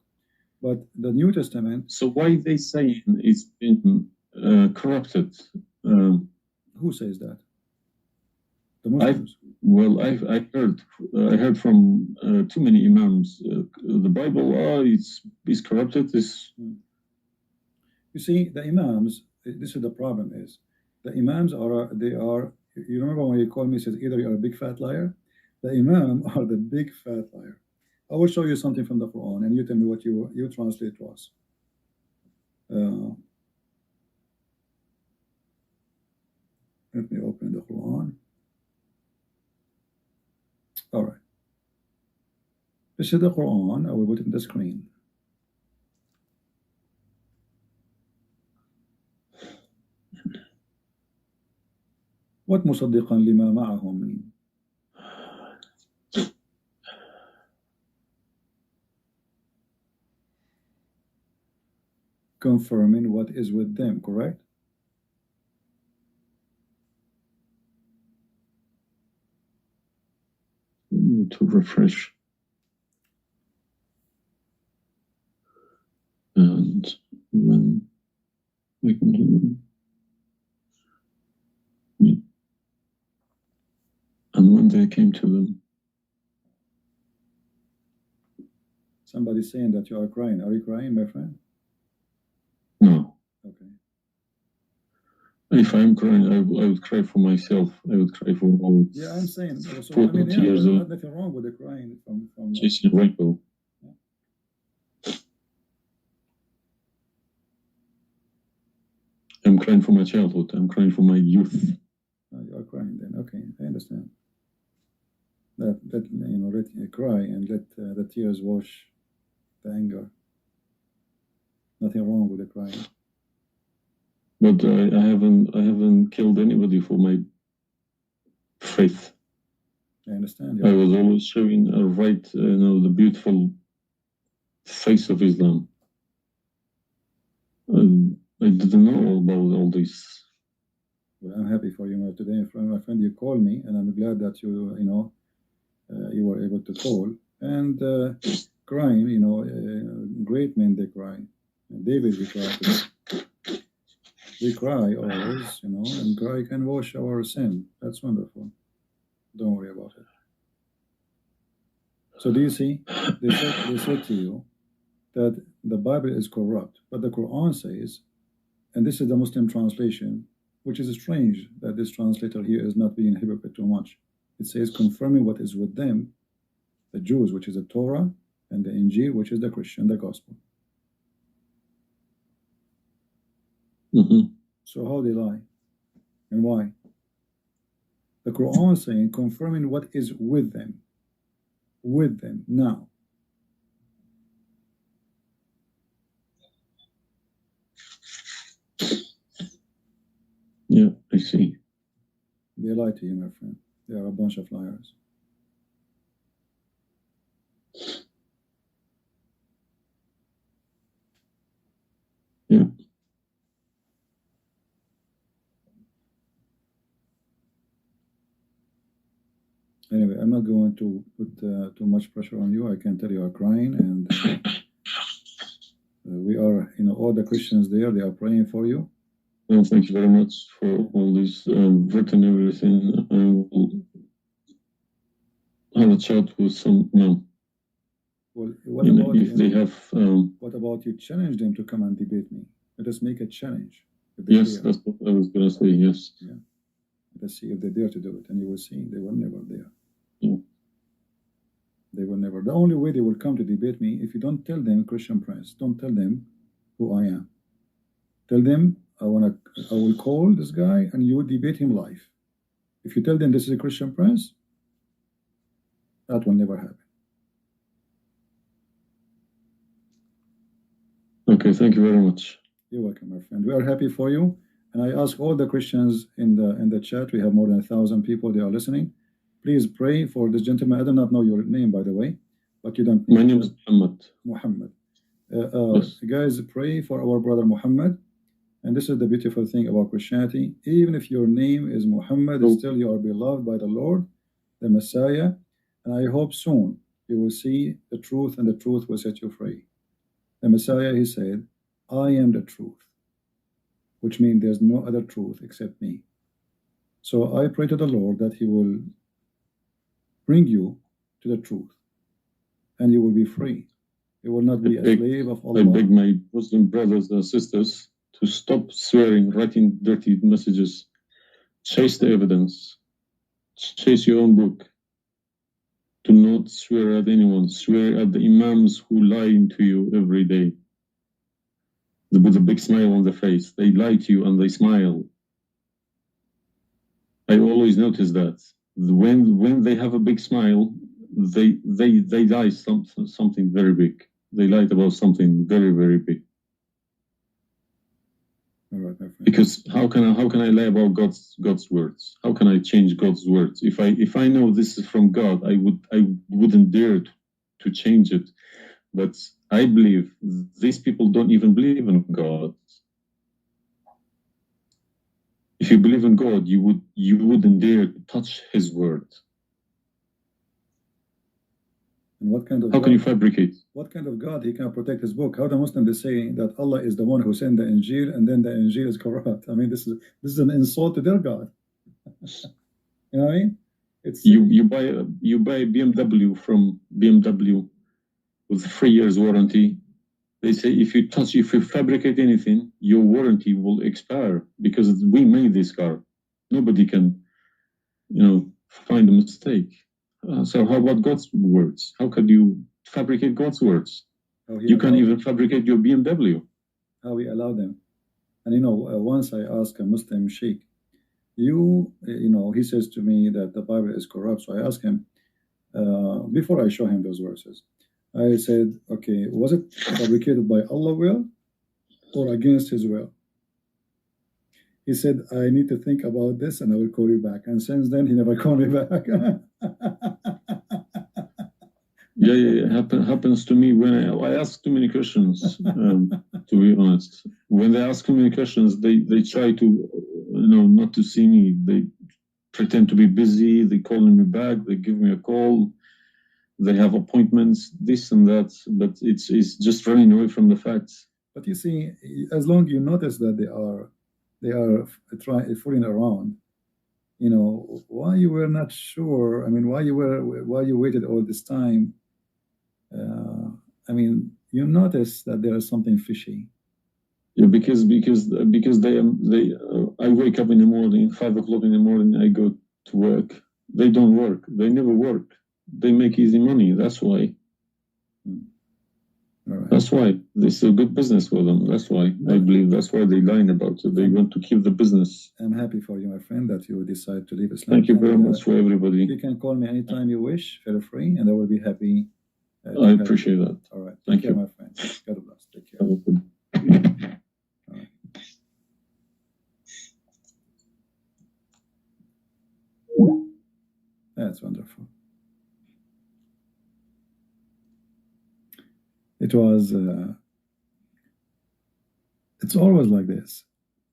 But the New Testament. So why they saying it's been corrupted? Who says that? The Muslims. I heard from too many imams. The Bible, it's corrupted. You see, the imams, this is the problem is, the imams you remember when you called me, says either you're a big fat liar? The imam are the big fat liar. I will show you something from the Quran and you tell me what you translate to us. Let me open the Quran. All right. This is the Quran. I will put it in the screen. What مصدقا لما معهم mean? Confirming what is with them, correct? need to refresh. And when I can do it. And one day I came to them. Somebody's saying that you are crying. Are you crying, my friend? No. Okay. If I'm crying, I would cry for myself. I would cry for all. Yeah, I'm saying. So, 40 years there's old. nothing wrong with the crying from Chasing a rainbow. I'm crying for my childhood. I'm crying for my youth. Oh, you are crying then. Okay, I understand. Let cry and let the tears wash the anger. Nothing wrong with the crying. But I haven't killed anybody for my faith. I understand. I was always showing the beautiful face of Islam. I didn't know about all this. Well, I'm happy for you today, my friend. You called me, and I'm glad that you were able to call and crying. Great men they cry. David, we cry today. We cry always, and cry can wash our sin. That's wonderful. Don't worry about it. So do you see? They said to you that the Bible is corrupt, but the Quran says, and this is the Muslim translation, which is strange that this translator here is not being hypocrite too much. It says confirming what is with them, the Jews, which is the Torah, and the Injil, which is the Christian, the Gospel. So how they lie, and why? The Quran is saying confirming what is with them now. Yeah, I see. They lie to you, my friend. They are a bunch of liars. Yeah. Anyway, I'm not going to put too much pressure on you. I can tell you are crying, and we are, all the Christians there, they are praying for you. Well, thank you very much for all this written everything. I will have a chat with some. No. Well, what about if they have? What about you challenge them to come and debate me? Let us make a challenge. Yes, that's what I was going to say. Yes. Yeah. Let's see if they dare to do it, and you will see they were never there. Yeah. They will never. The only way they will come to debate me if you don't tell them Christian Prince. Don't tell them who I am. Tell them I will call this guy and you debate him live. If you tell them this is a Christian Prince, that will never happen. Okay, thank you very much. You're welcome, my friend. We are happy for you. And I ask all the Christians in the chat, we have more than 1,000 people, they are listening. Please pray for this gentleman. I do not know your name, by the way, but you don't. My name is Muhammad. Muhammad. Yes. Guys, pray for our brother Muhammad. And this is the beautiful thing about Christianity. Even if your name is Muhammad, still you are beloved by the Lord, the Messiah. And I hope soon you will see the truth, and the truth will set you free. The Messiah, he said, I am the truth, which means there's no other truth except me. So I pray to the Lord that he will bring you to the truth, and you will be free. You will not be a slave of Allah. I beg my Muslim brothers and sisters to stop swearing, writing dirty messages. Chase the evidence. Chase your own book. Do not swear at anyone. Swear at the imams who lie to you every day. With a big smile on their face. They lie to you and they smile. I always notice that. When they have a big smile, they lie something very big. They lied about something very, very big. All right, my friend. Because how can I lie about God's words? How can I change God's words? If I know this is from God, I wouldn't dare to change it. But I believe these people don't even believe in God. If you believe in God, you wouldn't dare to touch His word. And what kind of How can you fabricate? What kind of God he can protect his book? How the Muslim is saying that Allah is the one who sent the Injil, and then the Injil is corrupt? I mean, this is an insult to their God. You know what I mean? It's you buy a BMW from BMW with 3 years warranty. They say if you fabricate anything, your warranty will expire because we made this car. Nobody can, find a mistake. So how about God's words? How can you fabricate God's words? You can't even fabricate your BMW. How we allow them. And once I asked a Muslim sheikh, he says to me that the Bible is corrupt. So I asked him, before I show him those verses, I said, okay, was it fabricated by Allah's will or against his will? He said, I need to think about this and I will call you back. And since then, he never called me back. Yeah. Happens to me when I ask too many questions, to be honest. When they ask too many questions, they try to, not to see me. They pretend to be busy. They call me back. They give me a call. They have appointments, this and that. But it's just running away from the facts. But you see, as long as you notice that they are fooling around, why you were not sure. I mean, why you waited all this time. I mean, you notice that there is something fishy. Yeah, because I wake up in the morning, 5 o'clock in the morning, I go to work. They don't work. They never work. They make easy money. That's why. All right. That's why this is a good business for them. That's why I believe that's why they're lying about it. They want to keep the business. I'm happy for you, my friend, that you decide to leave Islam. Thank you very much for everybody. You can call me anytime you wish, feel free, and I will be happy. I appreciate that. All right. Thank Take care, you, my friend. God bless. Take care. Have a good. All right. That's wonderful. It was. It's always like this.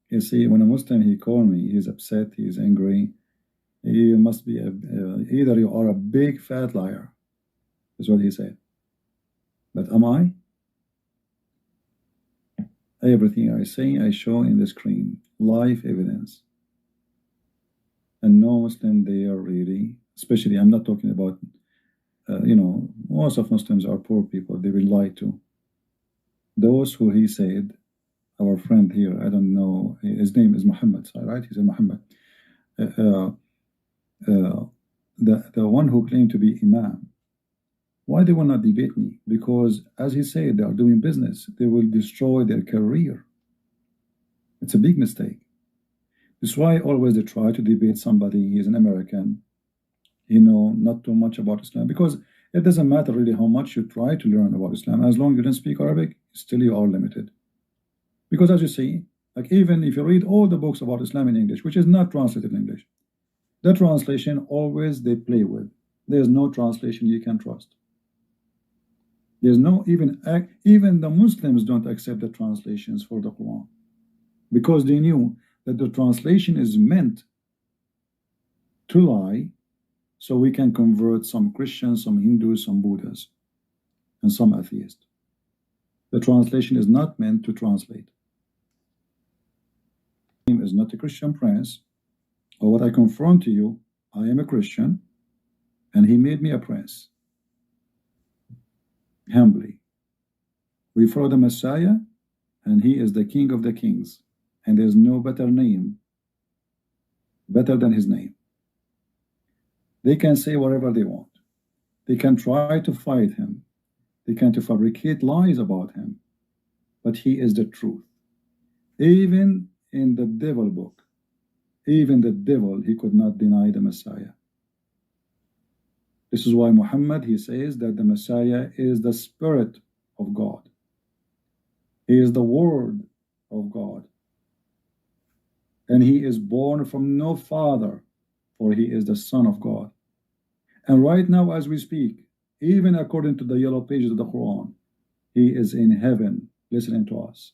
You see, when a Muslim he called me, he's upset, he's angry. He must be either you are a big fat liar, is what he said. But am I? Everything I say, I show in the screen, live evidence. And no Muslim there really, especially I'm not talking about, most of Muslims are poor people, they will lie to. Those who he said, our friend here, I don't know, his name is Muhammad, right? He said Muhammad. The one who claimed to be Imam, why they will not debate me? Because as he said, they are doing business. They will destroy their career. It's a big mistake. That's why always they try to debate somebody. He's an American, not too much about Islam, because it doesn't matter really how much you try to learn about Islam. As long as you don't speak Arabic, still you are limited. Because as you see, like even if you read all the books about Islam in English, which is not translated in English, the translation always they play with. There's no translation you can trust. There's no even the Muslims don't accept the translations for the Quran, because they knew that the translation is meant to lie, so we can convert some Christians, some Hindus, some Buddhas, and some atheists. The translation is not meant to translate. Is not a Christian prince, or what I confront to you, I am a Christian, and he made me a prince. Humbly. We follow the Messiah, and he is the King of the kings, and there's no better name, better than his name. They can say whatever they want. They can try to fight him. They can fabricate lies about him, but he is the truth. Even in the devil book, even the devil, he could not deny the Messiah. This is why Muhammad, he says that the Messiah is the Spirit of God. He is the Word of God. And he is born from no father, for he is the Son of God. And right now as we speak, even according to the yellow pages of the Quran, he is in heaven listening to us.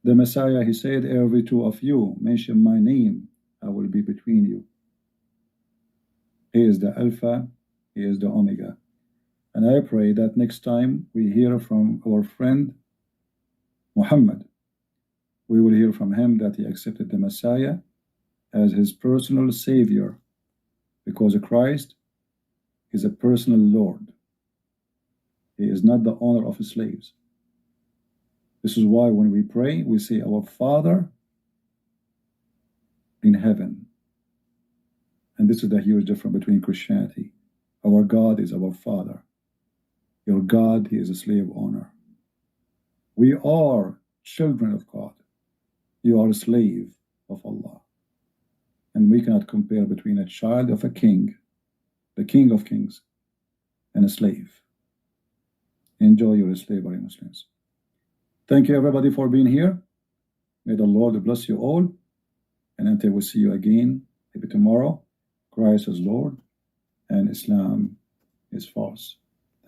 The Messiah, he said, every two of you mention my name, I will be between you. He is the Alpha, he is the Omega. And I pray that next time we hear from our friend Muhammad, we will hear from him that he accepted the Messiah as his personal savior, because Christ is a personal Lord. He is not the owner of his slaves. This is why when we pray, we say, Our Father in heaven. And this is the huge difference between Christianity. Our God is our Father. Your God, he is a slave owner. We are children of God. You are a slave of Allah. And we cannot compare between a child of a king, the King of Kings, and a slave. Enjoy your slavery, Muslims. Thank you, everybody, for being here. May the Lord bless you all. And until we see you again, maybe tomorrow, Christ is Lord and Islam is false.